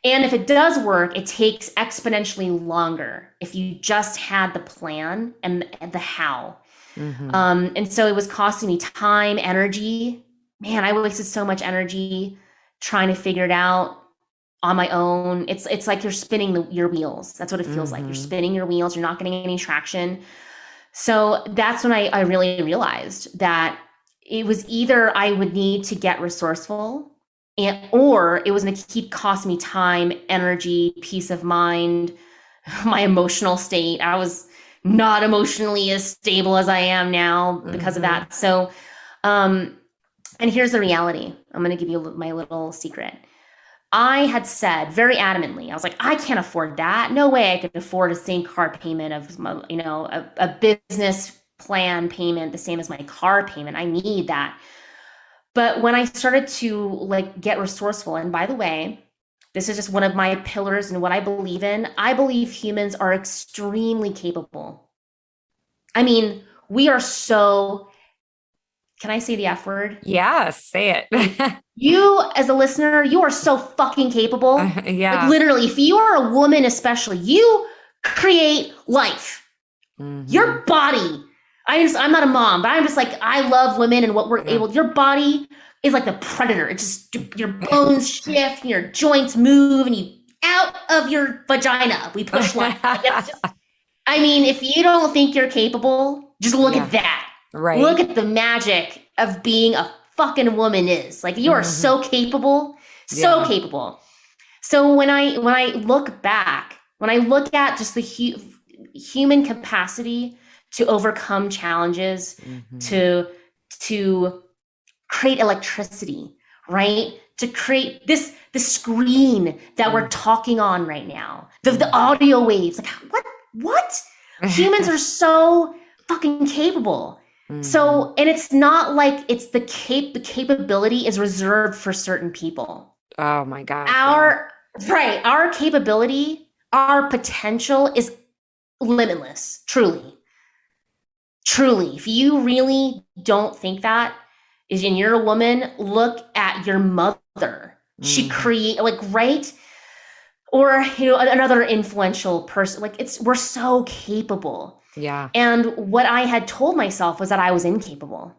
And if it does work, it takes exponentially longer if you just had the plan and the how. And so it was costing me time, energy. Man, I wasted so much energy trying to figure it out on my own. It's like you're spinning your wheels. That's what it feels like. You're spinning your wheels. You're not getting any traction. So that's when I really realized that it was either I would need to get resourceful, or it was going to keep costing me time, energy, peace of mind, my emotional state. I was not emotionally as stable as I am now because of that. So, and here's the reality. I'm going to give you my little secret. I had said very adamantly, I was like, I can't afford that. No way I could afford the same car payment of, a business plan payment, the same as my car payment. I need that. But when I started to get resourceful, and by the way, this is just one of my pillars and what I believe in. I believe humans are extremely capable. I mean, we are so, can I say the F word? Yeah, say it. You, as a listener, you are so fucking capable. Yeah. Like literally, if you are a woman, especially, you create life. Your body. I'm not a mom, but I'm just like, I love women and what we're able. Your body is like the predator. It's just your bones shift, and your joints move, and you out of your vagina. We push life. I mean, if you don't think you're capable, just look at that. Right. Look at the magic of being a fucking woman is. Like, you are so capable, capable. So when I look back, when I look at just the human capacity to overcome challenges, to create electricity, right? To create this screen that we're talking on right now, the audio waves, like what? Humans are so fucking capable. So, and it's not like it's the capability is reserved for certain people. Oh my gosh. Our capability, our potential is limitless, truly. If you really don't think that, and you're a woman, look at your mother. She create right? Or another influential person. We're so capable. Yeah. And what I had told myself was that I was incapable.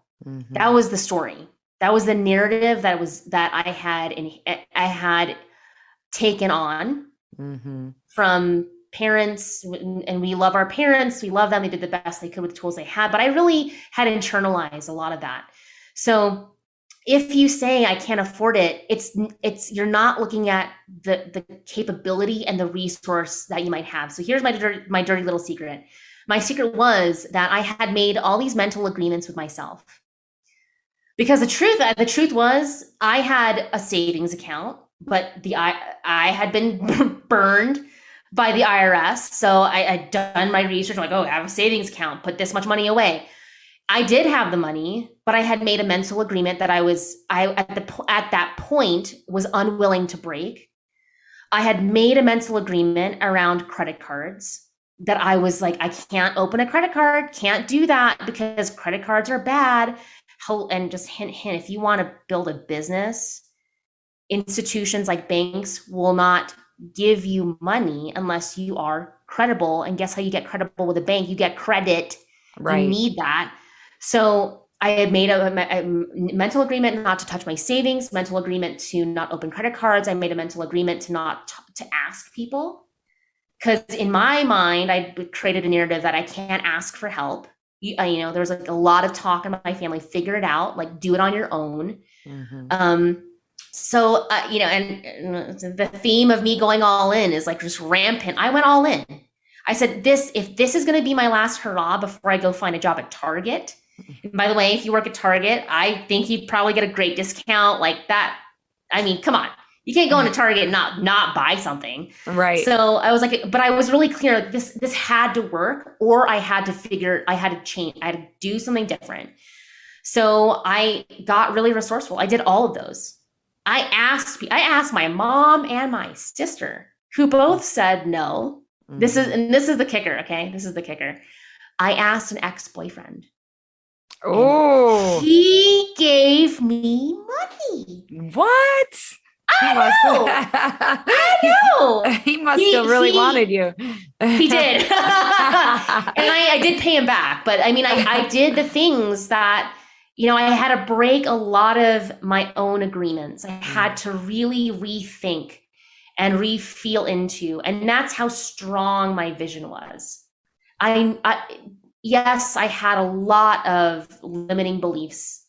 That was the story. That was the narrative that I had taken on from parents. And we love our parents. We love them. They did the best they could with the tools they had. But I really had internalized a lot of that. So if you say I can't afford it, it's you're not looking at the capability and the resource that you might have. So here's my dirty little secret. My secret was that I had made all these mental agreements with myself. Because the truth was, I had a savings account, but I had been burned by the IRS. So I'd done my research. I'm like, oh, I have a savings account, put this much money away. I did have the money, but I had made a mental agreement that I at that point was unwilling to break. I had made a mental agreement around credit cards that I was like, I can't open a credit card, can't do that because credit cards are bad. And just hint, hint, if you want to build a business, institutions like banks will not give you money unless you are credible. And guess how you get credible with a bank? You get credit. You Right. need that. So I had made a mental agreement not to touch my savings, mental agreement to not open credit cards. I made a mental agreement to not to ask people. Because in my mind, I created a narrative that I can't ask for help. There was like a lot of talk in my family, figure it out, like do it on your own. Mm-hmm. And the theme of me going all in is like just rampant. I went all in. I said, if this is going to be my last hurrah before I go find a job at Target. And by the way, if you work at Target, I think you'd probably get a great discount like that. I mean, come on. You can't go into Target and not buy something. Right. So I was like, but I was really clear, like this had to work, or I had to change, I had to do something different. So I got really resourceful. I did all of those. I asked my mom and my sister, who both said no. Mm-hmm. This is the kicker, okay? This is the kicker. I asked an ex-boyfriend. Oh, he gave me money. What? I know. He must have really wanted you. He did. And I did pay him back. But I mean, I did the things that, I had to break a lot of my own agreements. I had to really rethink and re-feel into. And that's how strong my vision was. Yes, I had a lot of limiting beliefs.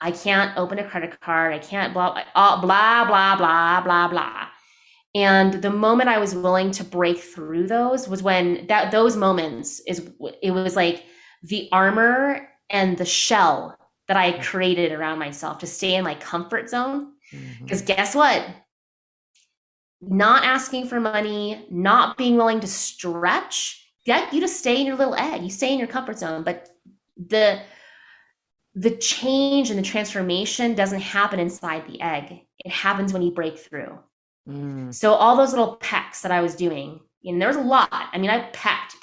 I can't open a credit card. I can't blah, blah, blah, blah, blah, blah. And the moment I was willing to break through those was when those moments it was like the armor and the shell that I created around myself to stay in my comfort zone. Because guess what? Not asking for money, not being willing to stretch, get you to stay in your little egg. You stay in your comfort zone, but the change and the transformation doesn't happen inside the egg. It happens when you break through. So all those little pecks that I was doing, there was a lot. I mean, I pecked.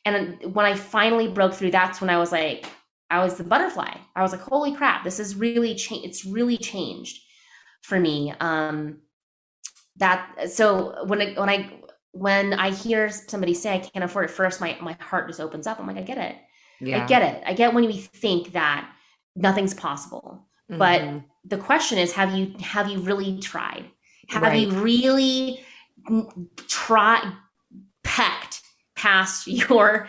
And when I finally broke through, that's when I was the butterfly. I was like, holy crap, this is really it's really changed for me. So when I hear somebody say I can't afford it first, my heart just opens up. I'm like, I get it. Yeah. I get it. I get when we think that nothing's possible. Mm-hmm. But the question is, have you really tried? Have you really pecked past your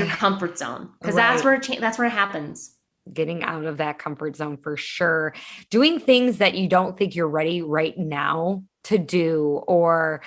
comfort zone? Because that's where it happens. Getting out of that comfort zone for sure. Doing things that you don't think you're ready right now to do, or,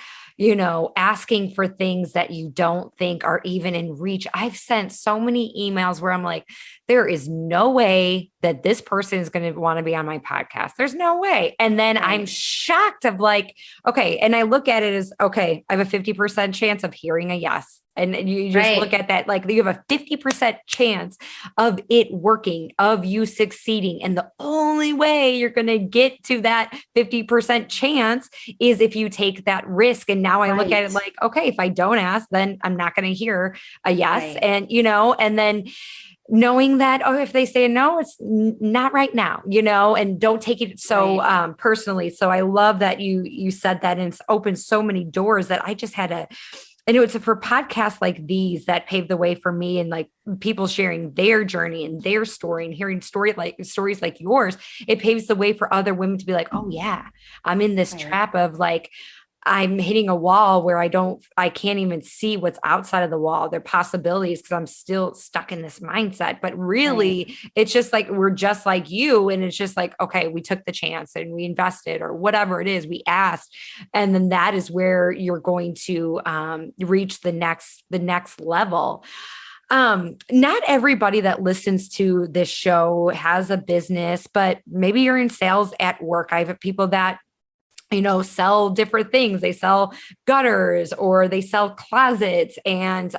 asking for things that you don't think are even in reach. I've sent so many emails where I'm like, there is no way that this person is going to want to be on my podcast. There's no way. And then I'm shocked of like, okay. And I look at it as, okay, I have a 50% chance of hearing a yes. And you just look at that, like you have a 50% chance of it working, of you succeeding. And the only way you're going to get to that 50% chance is if you take that risk. And now I look at it like, okay, if I don't ask, then I'm not going to hear a yes. And, and then knowing that, if they say no, it's not right now, and don't take it so personally. So I love that you said that, and it's opened so many doors that I just had to. And it's for podcasts like these that paved the way for me, and like people sharing their journey and their story and hearing stories like yours. It paves the way for other women to be like, oh yeah, I'm in this trap of like, I'm hitting a wall where I can't even see what's outside of the wall. There are possibilities because I'm still stuck in this mindset. But really, it's just like, we're just like you. And it's just like, okay, we took the chance and we invested, or whatever it is, we asked. And then that is where you're going to reach the next level. Not everybody that listens to this show has a business, but maybe you're in sales at work. I have people that sell different things. They sell gutters or they sell closets. And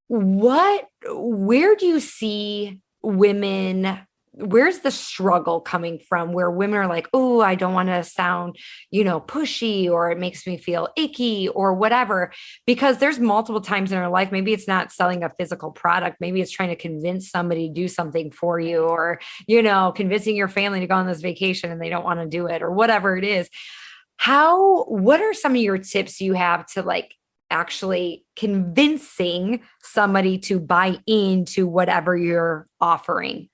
where do you see women? Where's the struggle coming from where women are like, oh, I don't want to sound, pushy, or it makes me feel icky or whatever, because there's multiple times in our life. Maybe it's not selling a physical product. Maybe it's trying to convince somebody to do something for you, or, convincing your family to go on this vacation and they don't want to do it, or whatever it is. What are some of your tips you have to like actually convincing somebody to buy into whatever you're offering?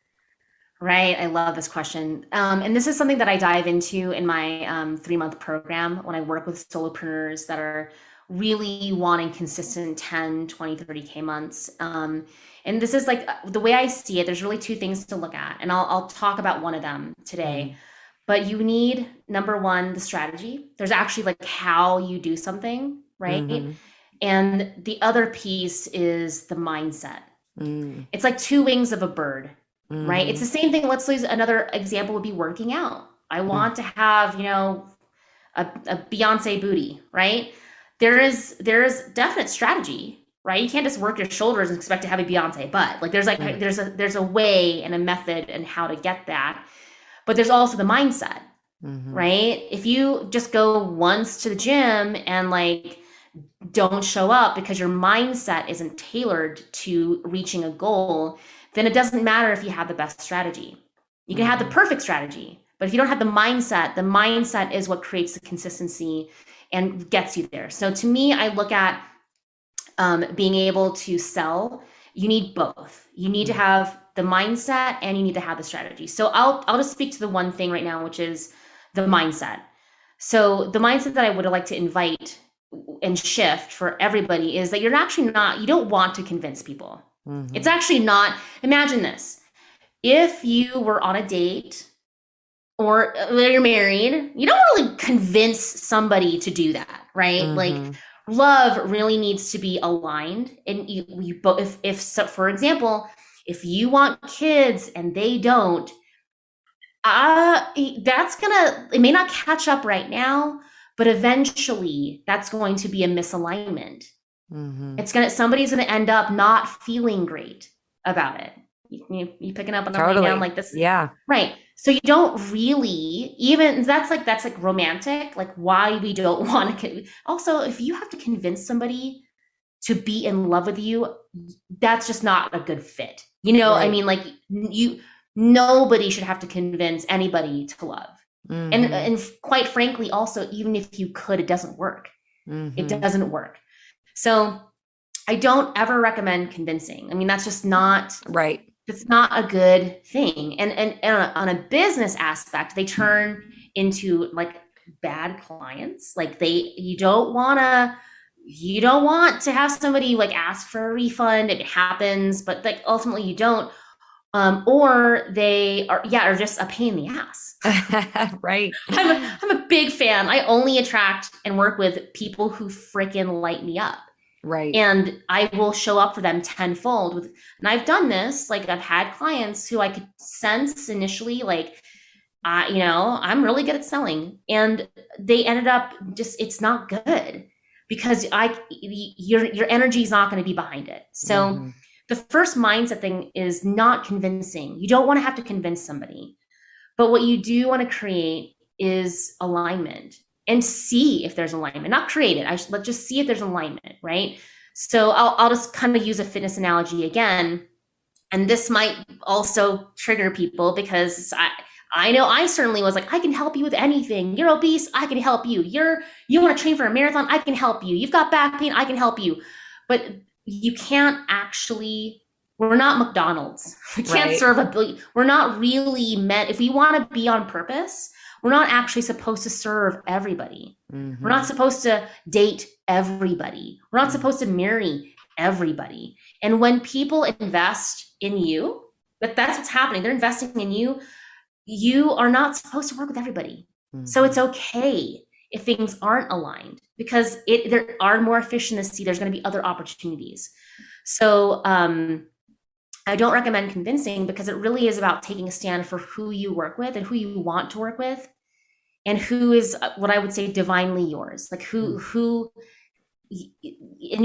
Right. I love this question. And this is something that I dive into in my 3-month program when I work with solopreneurs that are really wanting consistent 10, 20, 30K months. And this is like the way I see it, there's really two things to look at. And I'll talk about one of them today. But you need, number one, the strategy. There's actually like how you do something, right? Mm-hmm. And the other piece is the mindset. Mm-hmm. It's like two wings of a bird, right? It's Mm-hmm. the same thing. Let's use another example would be working out. I want to have, a Beyonce booty, right? There is definite strategy, right? You can't just work your shoulders and expect to have a Beyonce butt. Like there's a way and a method and how to get that. But there's also the mindset, Mm-hmm. right? If you just go once to the gym and like don't show up because your mindset isn't tailored to reaching a goal, then it doesn't matter if you have the best strategy. You can have the Mm-hmm. perfect strategy, but if you don't have the mindset is what creates the consistency and gets you there. So to me, I look at being able to sell. You need both. You need to have the mindset and you need to have the strategy. So I'll just speak to the one thing right now, which is the mindset. So the mindset that I would like to invite and shift for everybody is that you don't want to convince people. Mm-hmm. It's actually not, imagine this. If you were on a date or you're married, you don't really convince somebody to do that, right? Like Mm-hmm. love really needs to be aligned. And you both, if so, for example, if you want kids and they don't, it may not catch up right now, but eventually that's going to be a misalignment. Mm-hmm. Somebody's gonna end up not feeling great about it. You picking up on I'm laying down Totally. like this, Yeah. right? So you don't really even that's like romantic, like why we don't want to. Also, if you have to convince somebody to be in love with you, that's just not a good fit. I Right. mean, like nobody should have to convince anybody to love. And Mm-hmm. and quite frankly, also, even if you could, it doesn't work. It Mm-hmm. doesn't work. So I don't ever recommend convincing. I mean, that's just not Right. it's not a good thing. And on a business aspect, they turn into like bad clients. Like you don't want to have somebody like ask for a refund. It happens, but like ultimately you don't. Or they are just a pain in the ass. Right. I'm a big fan. I only attract and work with people who freaking light me up. Right. And I will show up for them tenfold and I've done this. Like I've had clients who I could sense initially, like, I'm really good at selling. And they ended up it's not good because your energy is not going to be behind it. So Mm-hmm. the first mindset thing is not convincing. You don't want to have to convince somebody. But what you do want to create is alignment and see if there's alignment, not create it. Let's just see if there's alignment, right? So I'll just kind of use a fitness analogy again. And this might also trigger people because I know I certainly was like, I can help you with anything. You're obese, I can help you. You want to train for a marathon, I can help you. You've got back pain, I can help you. But you can't actually, we're not McDonald's. We can't Right. serve we're not really meant, if we want to be on purpose, we're not actually supposed to serve everybody. We're Mm-hmm. not supposed to date everybody. We're not Mm-hmm. supposed to marry everybody. And when people invest in you, that's what's happening. They're investing in you. You are not supposed to work with everybody. So Mm-hmm. it's okay if things aren't aligned because there are more efficiency. There's going to be other opportunities. So I don't recommend convincing because it really is about taking a stand for who you work with and who you want to work with and who is what I would say divinely yours. Like and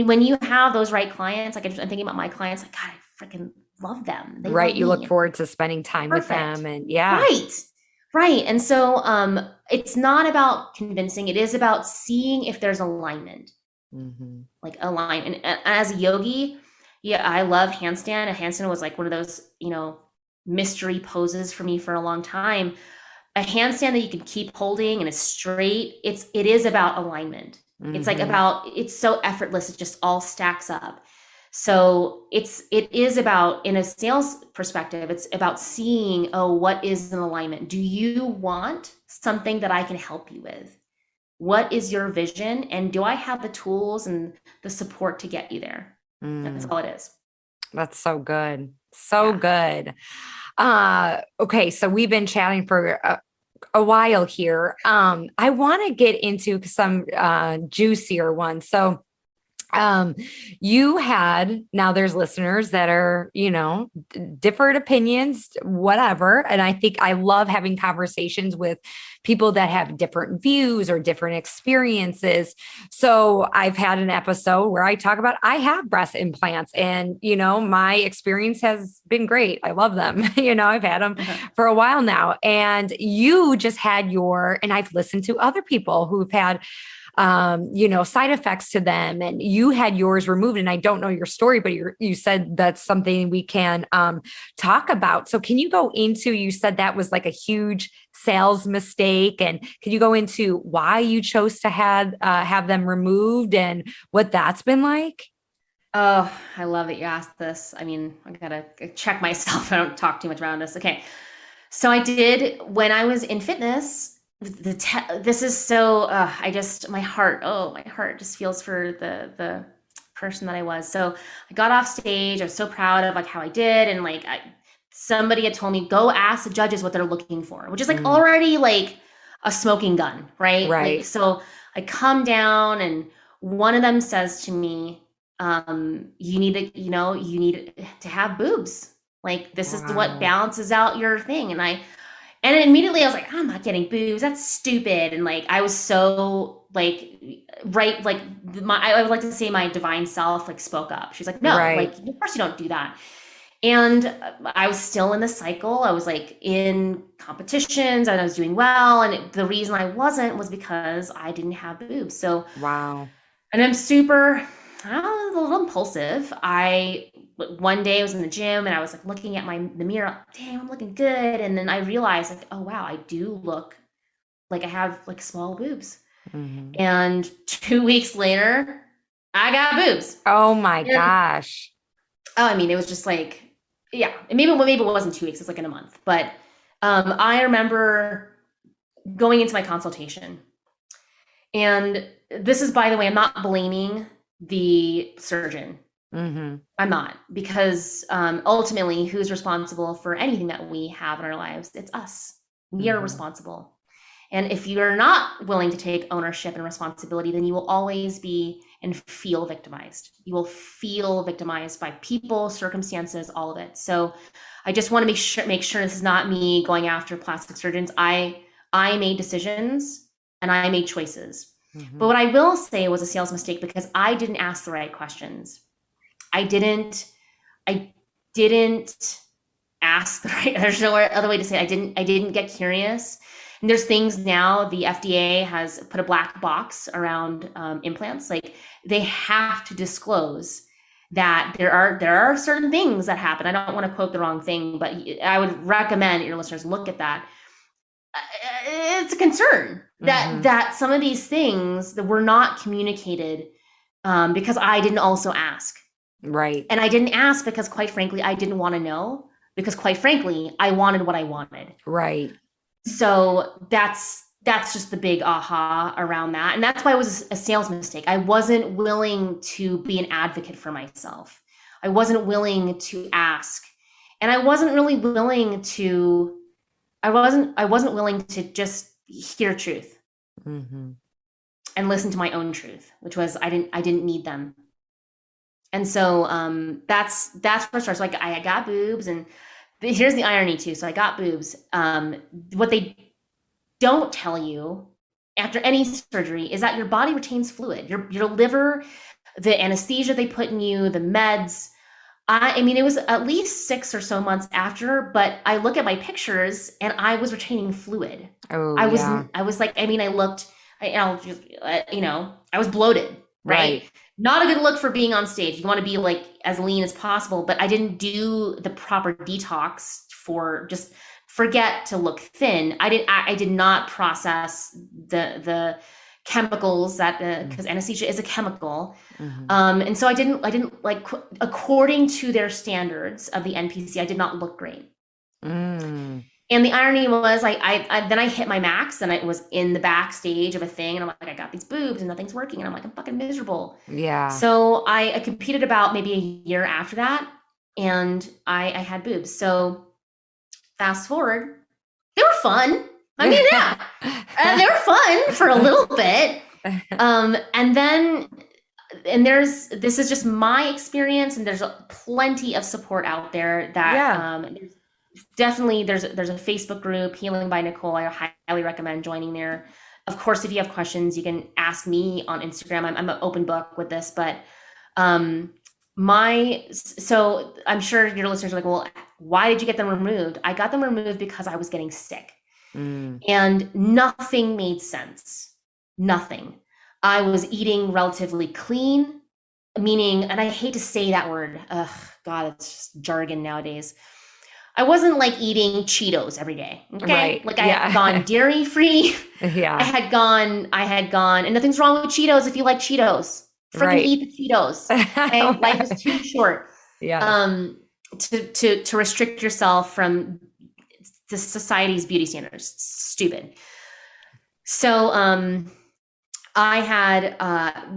when you have those right clients, like I'm thinking about my clients, like God, I freaking love them. They Right. love You look me. forward to spending time with Perfect. them. And yeah. Right. Right. And so it's not about convincing, it is about seeing if there's alignment, Mm-hmm. like alignment. And as a yogi, yeah, I love handstand. A handstand was like one of those, mystery poses for me for a long time. A handstand that you can keep holding and it's straight, it is about alignment. It's like Mm-hmm. about, it's so effortless, it just all stacks up. So it is about, in a sales perspective, it's about seeing, oh, what is an alignment? Do you want something that I can help you with? What is your vision? And do I have the tools and the support to get you there? That's Mm. all it is. That's so good. So Yeah. good. Okay, so we've been chatting for a while here. I want to get into some juicier ones. So um you had, now there's listeners that are, different opinions, whatever, and I think I love having conversations with people that have different views or different experiences. So I've had an episode where I talk about, I have breast implants, and my experience has been great. I love them. I've had them for a while now, and you just had and I've listened to other people who've had side effects to them, and you had yours removed. And I don't know your story, but you said that's something we can talk about. So can you go into, you said that was like a huge sales mistake, and can you go into why you chose to have them removed and what that's been like? Oh, I love that you asked this. I mean, I gotta check myself. I don't talk too much around this. Okay. So I did when I was in fitness. This is so. My heart just feels for the person that I was. So I got off stage. I was so proud of like how I did, and like somebody had told me go ask the judges what they're looking for, which is like Mm, already like a smoking gun, right? Like right. so, I come down, and one of them says to me, you need to have boobs. Like this is what Wow. balances out your thing. And immediately I was like, I'm not getting boobs. That's stupid. And like, I was so like, right. Like I would like to say my divine self like spoke up. She's like, no, Right. like, of course you don't do that. And I was still in the cycle. I was like in competitions and I was doing well. And the reason I wasn't was because I didn't have boobs. So, Wow. and I was a little impulsive. One day I was in the gym and I was like looking at the mirror, damn, I'm looking good. And then I realized like, oh wow, I do look like I have like small boobs. Mhm. And 2 weeks later, I got boobs. Oh my And gosh. I mean, it was just like, yeah, maybe it wasn't 2 weeks, it was like in a month. But I remember going into my consultation. And this is, by the way, I'm not blaming the surgeon. Hmm. I'm not, because ultimately, who's responsible for anything that we have in our lives? It's us. We are Hmm. responsible. And if you're not willing to take ownership and responsibility, then you will always be and feel victimized. You will feel victimized by people, circumstances, all of it. So I just want to make sure this is not me going after plastic surgeons. I made decisions and I made choices. But Hmm. what I will say was a sales mistake because I didn't ask the right questions. I didn't I didn't ask the right, there's no other way to say it. I didn't get curious. And there's things now, the FDA has put a black box around implants. Like they have to disclose that there are certain things that happen. I don't want to quote the wrong thing, but I would recommend your listeners look at that. It's a concern that Hmm. that some of these things that were not communicated because I didn't also ask. Right. And I didn't ask because, quite frankly, I didn't want to know. Because, quite frankly, I wanted what I wanted. Right. So that's just the big aha around that, and that's why it was a sales mistake. I wasn't willing to be an advocate for myself. I wasn't willing to ask, and I wasn't willing to just hear truth Hmm. and listen to my own truth, which was I didn't need them. And so that's for sure. So I got boobs, and here's the irony too. So I got boobs. What they don't tell you after any surgery is that your body retains fluid. Your liver, the anesthesia they put in you, the meds. I mean, it was at least 6 or so months after, but I look at my pictures and I was retaining fluid. Oh, yeah. I was like, I mean, I looked, I'll just, I was bloated, right? Right. Not a good look for being on stage. You want to be like as lean as possible, but I didn't do the proper detox for just forget to look thin. I did not process the chemicals that because anesthesia is a chemical. Mm-hmm. And so I didn't like, according to their standards of the NPC, I did not look great. Mm. And the irony was, then I hit my max, and I was in the backstage of a thing, and I'm like, I got these boobs, and nothing's working, and I'm like, I'm fucking miserable. Yeah. So I competed about maybe a year after that, and I had boobs. So fast forward, they were fun. I mean, yeah, they were fun for a little bit. And then this is just my experience, and there's plenty of support out there that Yeah. definitely there's a Facebook group, Healing by Nicole. I highly recommend joining there. Of course, if you have questions, you can ask me on Instagram. I'm an open book with this, but um so I'm sure your listeners are like, well, why did you get them removed? I got them removed because I was getting sick. Mm. And nothing made sense. Nothing. I was eating relatively clean, meaning, and I hate to say that word. Ugh, God, it's just jargon nowadays. I wasn't like eating Cheetos every day. Okay. Right. Like I had gone Yeah. dairy free. Yeah. I had gone, and nothing's wrong with Cheetos if you like Cheetos. Freaking Right. eat the Cheetos. Okay. Life is too short. Yes. Um, to restrict yourself from the society's beauty standards. It's stupid. So I had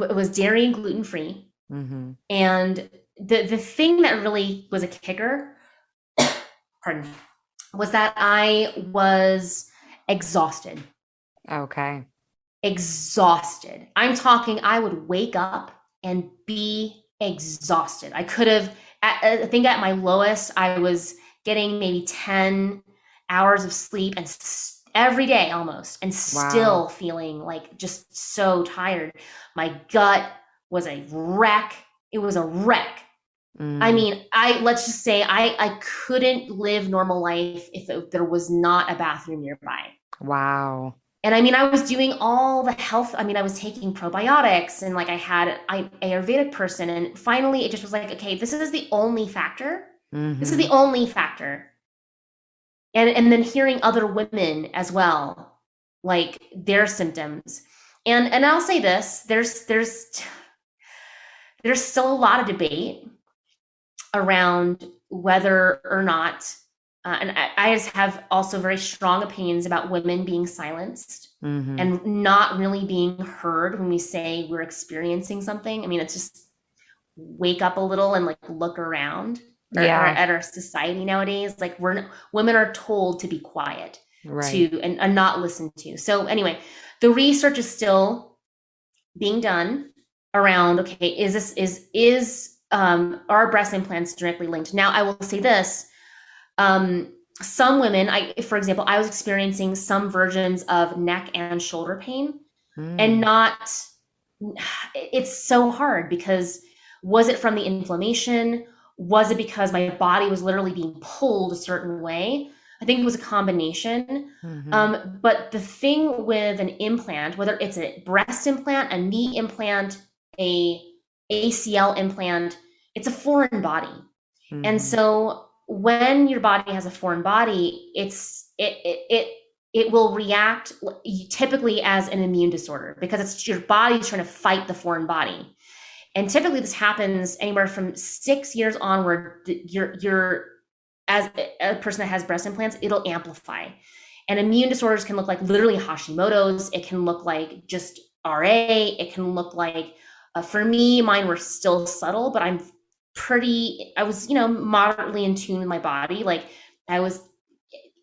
it was dairy and gluten free, Mm-hmm. and the thing that really was a kicker, pardon, was that I was exhausted. Okay. Exhausted. I'm talking, I would wake up and be exhausted. I could have, I think at my lowest, I was getting maybe 10 hours of sleep and every day almost, and Wow. still feeling like just so tired. My gut was a wreck. It was a wreck. I Mm. mean, let's just say I couldn't live normal life if there was not a bathroom nearby. Wow. And I mean, I was doing all the health. I mean, I was taking probiotics, and like I had an Ayurvedic person. And finally, it just was like, okay, this is the only factor. This is Mm-hmm. the only factor. And then hearing other women as well, like their symptoms. And I'll say this: there's still a lot of debate around whether or not, and I just have also very strong opinions about women being silenced Mm-hmm. and not really being heard when we say we're experiencing something. I mean, it's just wake up a little and like look around or Yeah. at our society nowadays. Like women are told to be quiet Right. and not listen to. So anyway, the research is still being done around, okay, are breast implants directly linked? Now I will say this, some women, for example, I was experiencing some versions of neck and shoulder pain, and Mm. not, it's so hard because was it from the inflammation? Was it because my body was literally being pulled a certain way? I think it was a combination. Mm-hmm. But the thing with an implant, whether it's a breast implant, a knee implant, a ACL implant, it's a foreign body. And Mm-hmm. so when your body has a foreign body, it will react typically as an immune disorder because it's your body trying to fight the foreign body. And typically this happens anywhere from 6 years onward. You're as a person that has breast implants, it'll amplify. And immune disorders can look like literally Hashimoto's. It can look like just RA. It can look like, for me, mine were still subtle, but I was, moderately in tune with my body. Like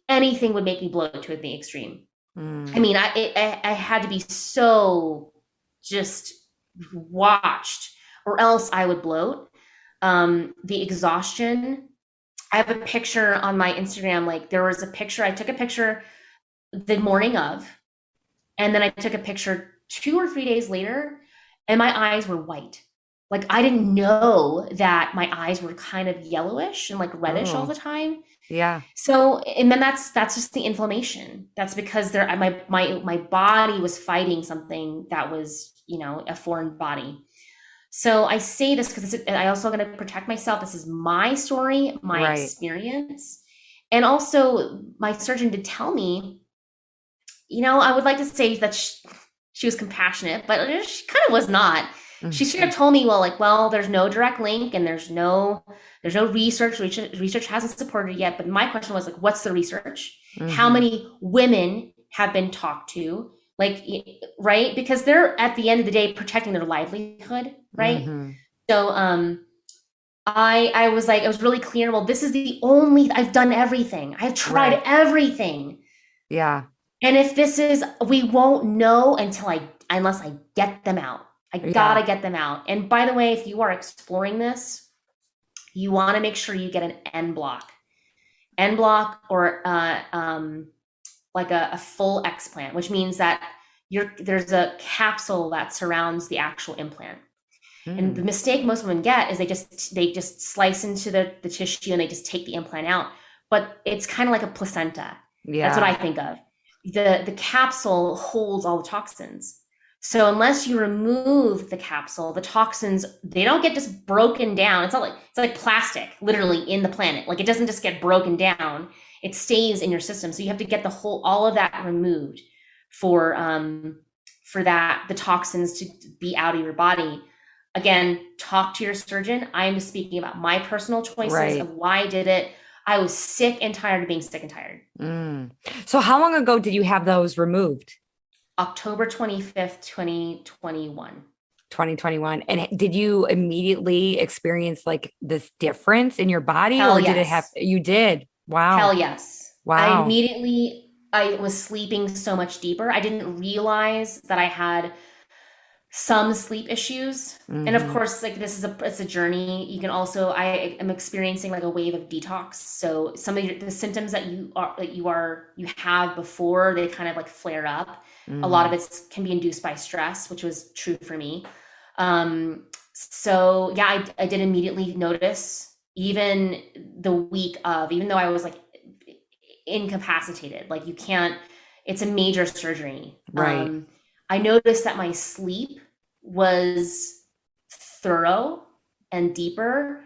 anything would make me blow to the extreme. I Mm. mean, I had to be so just watched, or else I would bloat. The exhaustion. I have a picture on my Instagram. Like there was a picture, I took a picture the morning of, and then I took a picture 2 or 3 days later, and my eyes were white. Like I didn't know that my eyes were kind of yellowish and like reddish all Oh, the time. yeah. So, and then that's just the inflammation. That's because my body was fighting something that was, a foreign body. So I say this because I also going to protect myself. This is my story, my Right. experience. And also my surgeon did tell me, I would like to say that she was compassionate, but she kind of was not. She should have Mhm. told me, well, there's no direct link and there's no research hasn't supported it yet. But my question was like, what's the research? How Mhm. many women have been talked to? Like, right? Because they're at the end of the day protecting their livelihood, right? Mhm. So I was really clear. Well, this is the only I've done everything. I've tried Right. everything. Yeah. And if this is, we won't know unless I get them out. I Yeah. gotta get them out. And by the way, if you are exploring this, you want to make sure you get an N block, or like a full explant, which means that there's a capsule that surrounds the actual implant. And the Mm. mistake most women get is they just slice into the tissue and they just take the implant out. But it's kind of like a placenta. That's what I Yeah. think of. The capsule holds all the toxins. So unless you remove the capsule, the toxins, they don't get just broken down. It's like plastic, literally in the planet. Like it doesn't just get broken down. It stays in your system. So you have to get all of that removed for the toxins to be out of your body. Again, talk to your surgeon. I'm speaking about my personal choices of Right. why I did it. I was sick and tired of being sick and tired. Mm. So how long ago did you have those removed? October 25th, 2021. 2021. And did you immediately experience like this difference in your body Hell or did it have yes. you did? Hell Wow. yes. Wow. I was sleeping so much deeper. I didn't realize that I had some sleep issues. And of Mhm. course, like it's a journey. You can also, I am experiencing like a wave of detox. So some of the symptoms that you have before they kind of like flare up. A lot of Mhm. it can be induced by stress, which was true for me. So yeah, I did immediately notice, even the week of, even though I was like incapacitated, like you can't, it's a major surgery. Right. I noticed that my sleep was thorough and deeper.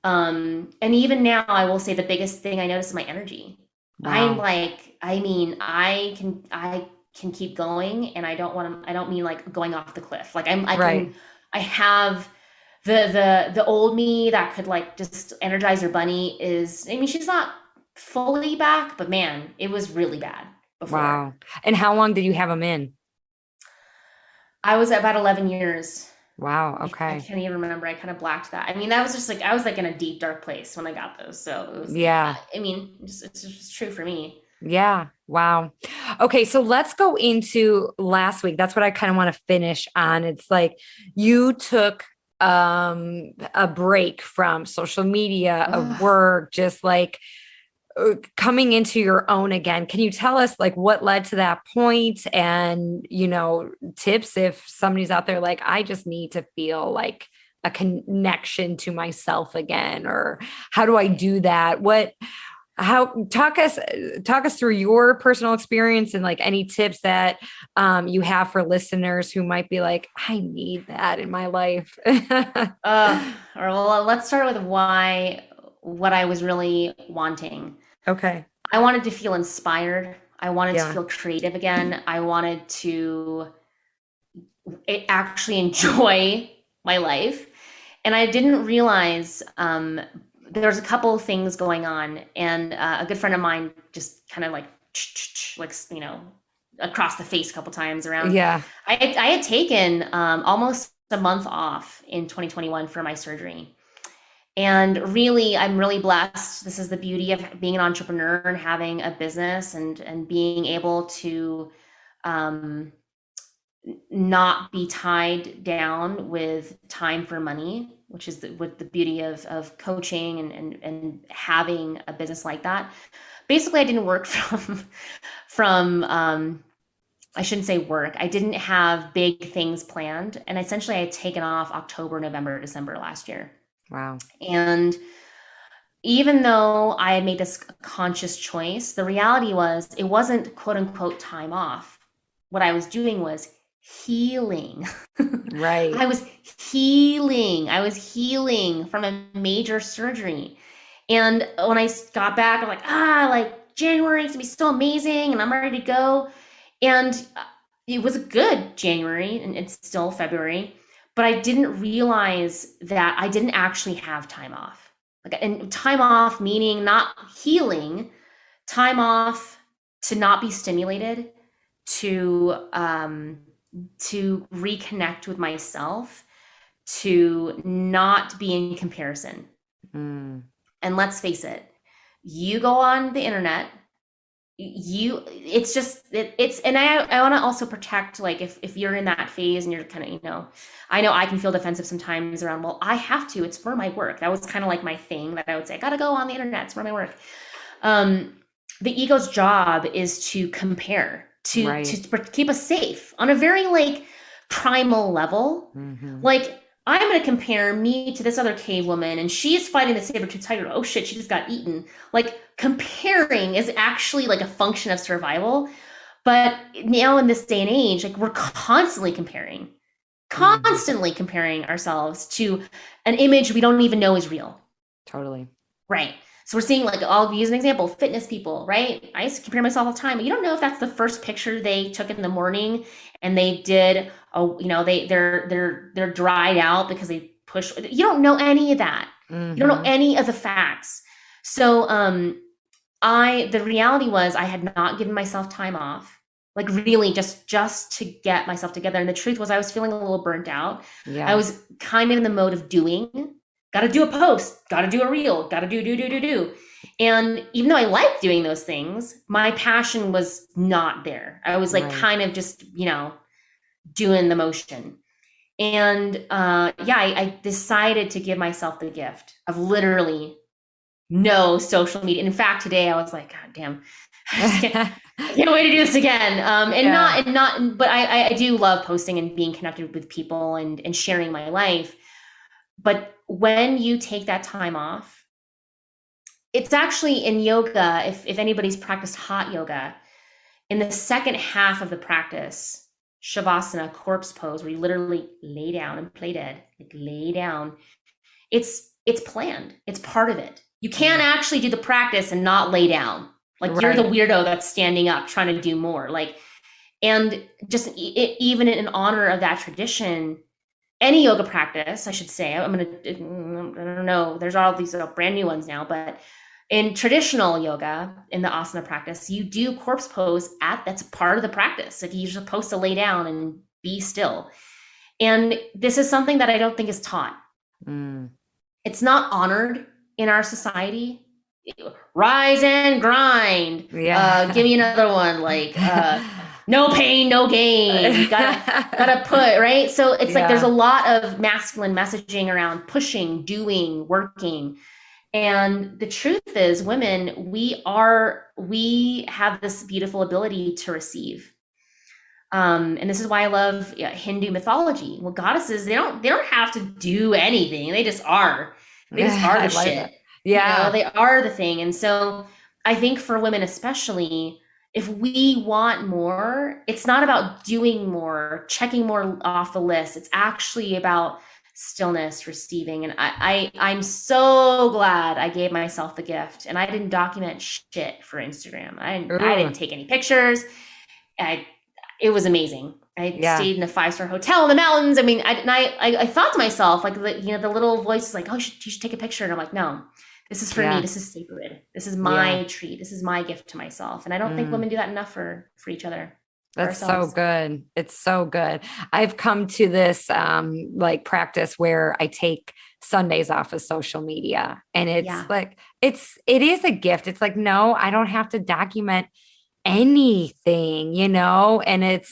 And even now, I will say the biggest thing I noticed is my energy. I'm Wow. like, I mean, I can keep going, and I don't mean like going off the cliff. Like Right. I have the old me that could like just energize her bunny is, I mean, she's not fully back, but man, it was really bad before. Wow. And how long did you have them in? I was at about 11 years. Wow. I Okay. can't even remember. I kind of blacked that. I mean, that was just like, I was like in a deep, dark place when I got those. So it was, Yeah. I mean, it's just true for me. Yeah. Wow. Okay. So let's go into last week. That's what I kind of want to finish on. It's like you took a break from social media, of Ugh. work, just like coming into your own again. Can you tell us like what led to that point and, tips if somebody's out there like, I just need to feel like a connection to myself again, or how do I do that? How talk us through your personal experience and like any tips that you have for listeners who might be like, I need that in my life. Or well, let's start with what I was really wanting. Okay. I wanted to feel inspired. I wanted to Yeah. feel creative again. I wanted to actually enjoy my life. And I didn't realize there was a couple of things going on. And a good friend of mine just kind of like, across the face a couple times around. Yeah. I had taken almost a month off in 2021 for my surgery. And really, I'm really blessed. This is the beauty of being an entrepreneur and having a business, and being able to um, not be tied down with time for money, which is with the beauty of coaching and having a business like that. Basically, I didn't work from, I shouldn't say work. I didn't have big things planned. And essentially I had taken off October, November, December last year. Wow. And even though I had made this conscious choice, the reality was it wasn't quote unquote time off. What I was doing was healing. Right. I was healing. I was healing from a major surgery. And when I got back, I'm like, like January is gonna be so amazing and I'm ready to go. And it was a good January and it's still February, but I didn't realize that I didn't actually have time off. Like, and time off meaning not healing, time off to not be stimulated, to reconnect with myself, to not be in comparison. Mm. And let's face it, you go on the internet, it's and I want to also protect, like, if you're in that phase and you're kind of, I know I can feel defensive sometimes around, well, I have to, it's for my work. That was kind of like my thing that I would say, I gotta go on the internet, it's for my work. The ego's job is to compare, to keep us safe on a very like primal level. Mm-hmm. Like, I'm going to compare me to this other cave woman and she's fighting the saber-tooth tiger. Oh shit, she just got eaten. Like, comparing is actually like a function of survival. But now in this day and age, like, we're constantly comparing ourselves to an image we don't even know is real. Totally. Right. So we're seeing, like, I'll use an example, fitness people, right? I used to compare myself all the time. You don't know if that's the first picture they took in the morning and they did, they're dried out because they push. You don't know any of that. Mm-hmm. You don't know any of the facts. So the reality was I had not given myself time off, like really just to get myself together. And the truth was I was feeling a little burnt out. Yeah. I was kind of in the mode of doing. Got to do a post, got to do a reel, got to do. And even though I liked doing those things, my passion was not there. I was like kind of just, doing the motion. And I decided to give myself the gift of literally no social media. And in fact, today I was like, God damn, I can't wait to do this again. But I do love posting and being connected with people and sharing my life. But when you take that time off, it's actually in yoga, if anybody's practiced hot yoga, in the second half of the practice, Shavasana, corpse pose, where you literally lay down and play dead, like lay down, it's planned. It's part of it. You can't actually do the practice and not lay down. Like, you're the weirdo that's standing up trying to do more. Like, and just even in honor of that tradition, any yoga practice, I should say, I don't know, there's all these brand new ones now, but in traditional yoga, in the asana practice, you do corpse pose that's part of the practice. Like, you're supposed to lay down and be still. And this is something that I don't think is taught. It's not honored in our society. Rise and grind. Yeah. Give me another one. Like, no pain, no gain. You gotta put, right? So it's like there's a lot of masculine messaging around pushing, doing, working. And the truth is, women, we have this beautiful ability to receive. And this is why I love Hindu mythology. Well, goddesses, they don't have to do anything. They just are. They just are the shit. That. Yeah. They are the thing. And so I think for women especially, if we want more, it's not about doing more, checking more off the list. It's actually about stillness, receiving. And I'm so glad I gave myself the gift, and I didn't document shit for Instagram. I didn't take any pictures. It was amazing. I stayed in a 5-star hotel in the mountains. I mean, I thought to myself, like, the little voice is like, oh, you should take a picture. And I'm like, no. This is for me. This is sacred. This is my treat. This is my gift to myself. And I don't think women do that enough for each other. That's so good. It's so good. I've come to this like practice where I take Sundays off of social media, and it's like, it is a gift. It's like, no, I don't have to document anything, and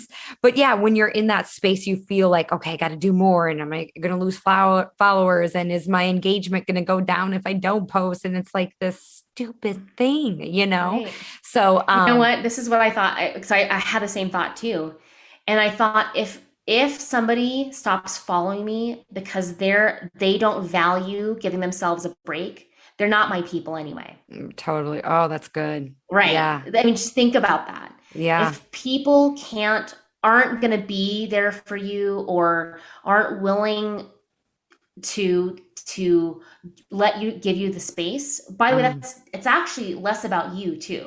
but yeah, when you're in that space, you feel like, okay, I got to do more. And am I going to lose followers? And is my engagement going to go down if I don't post? And it's like this stupid thing. Right. So, You know what? This is what I thought. I had the same thought too. And I thought if somebody stops following me because they don't value giving themselves a break, they're not my people anyway. totally. Oh, that's good. Right. Yeah. I mean, just think about that. Yeah. If people aren't going to be there for you or aren't willing to let you give you the space, by the way, it's actually less about you too.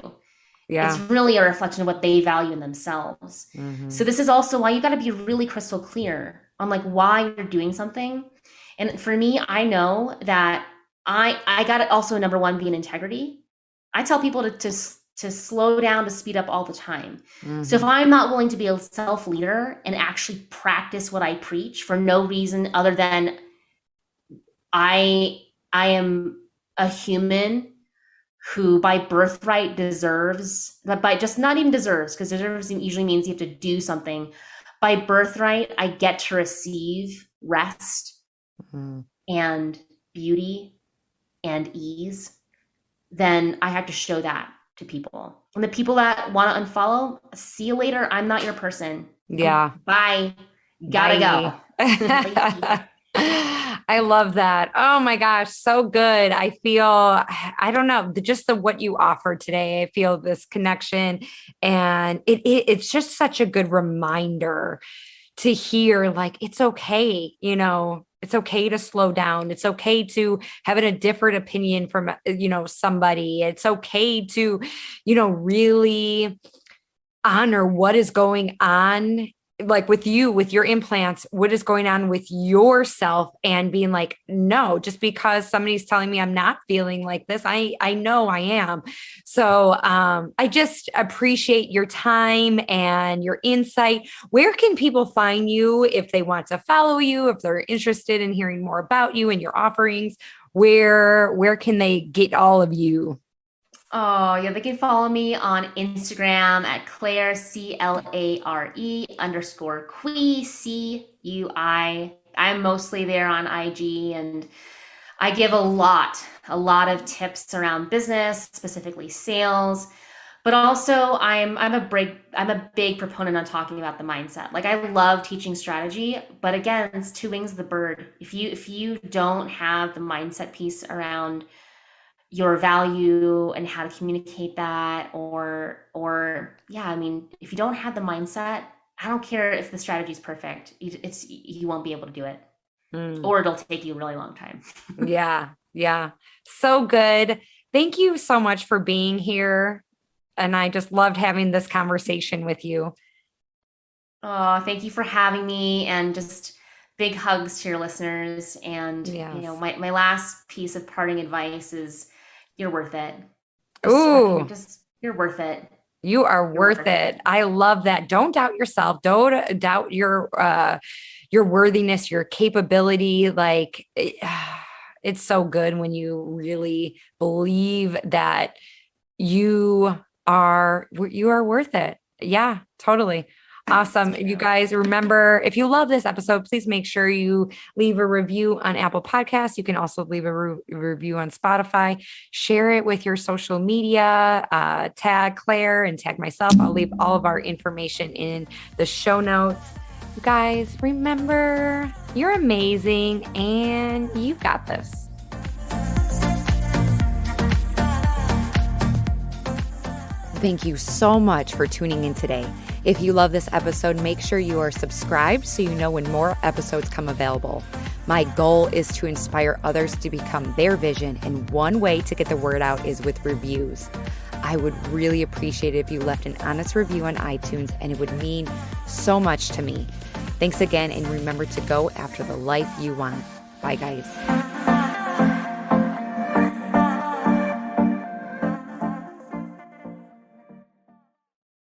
Yeah. It's really a reflection of what they value in themselves. So this is also why you got to be really crystal clear on like why you're doing something. And for me, I know that I got it also number one being integrity. I tell people to slow down, to speed up all the time. So if I'm not willing to be a self leader and actually practice what I preach for no reason other than I am a human who by birthright deserves, but by just not even deserves, because deserves usually means you have to do something. By birthright, I get to receive rest and beauty and ease, then I have to show that to people. And the people that want to unfollow, see you later. I'm not your person. Yeah. Bye. Gotta go. I love that. Oh my gosh, so good. I feel, I don't know, just what you offered today. I feel this connection, and it's just such a good reminder to hear, like, it's okay, it's okay to slow down. It's okay to have a different opinion from, somebody. It's okay to, really honor what is going on, like with you, with your implants, what is going on with yourself, and being like, no, just because somebody's telling me I'm not feeling like this, I know I am. So I just appreciate your time and your insight. Where can people find you if they want to follow you, if they're interested in hearing more about you and your offerings? Where can they get all of you? Oh, yeah, they can follow me on Instagram at Clare, CLARE _ Cui, CUI. I'm mostly there on IG, and I give a lot of tips around business, specifically sales. But also I'm a big proponent on talking about the mindset. Like, I love teaching strategy, but again, it's two wings of the bird. If you don't have the mindset piece around your value and how to communicate that, or yeah, I mean, if you don't have the mindset, I don't care if the strategy is perfect. You won't be able to do it, or it'll take you a really long time. Yeah. So good. Thank you so much for being here. And I just loved having this conversation with you. Oh, thank you for having me, and just big hugs to your listeners. And Yes. My last piece of parting advice is, you're worth it. Ooh. You're worth it. You are worth it. I love that. Don't doubt yourself. Don't doubt your worthiness, your capability. Like, it's so good when you really believe that you are worth it. Yeah, totally. Awesome. You guys, remember, if you love this episode, please make sure you leave a review on Apple Podcasts. You can also leave a review on Spotify. Share it with your social media. Tag Claire and tag myself. I'll leave all of our information in the show notes. You guys, remember, you're amazing and you've got this. Thank you so much for tuning in today. If you love this episode, make sure you are subscribed so you know when more episodes come available. My goal is to inspire others to become their vision, and one way to get the word out is with reviews. I would really appreciate it if you left an honest review on iTunes, and it would mean so much to me. Thanks again, and remember to go after the life you want. Bye, guys.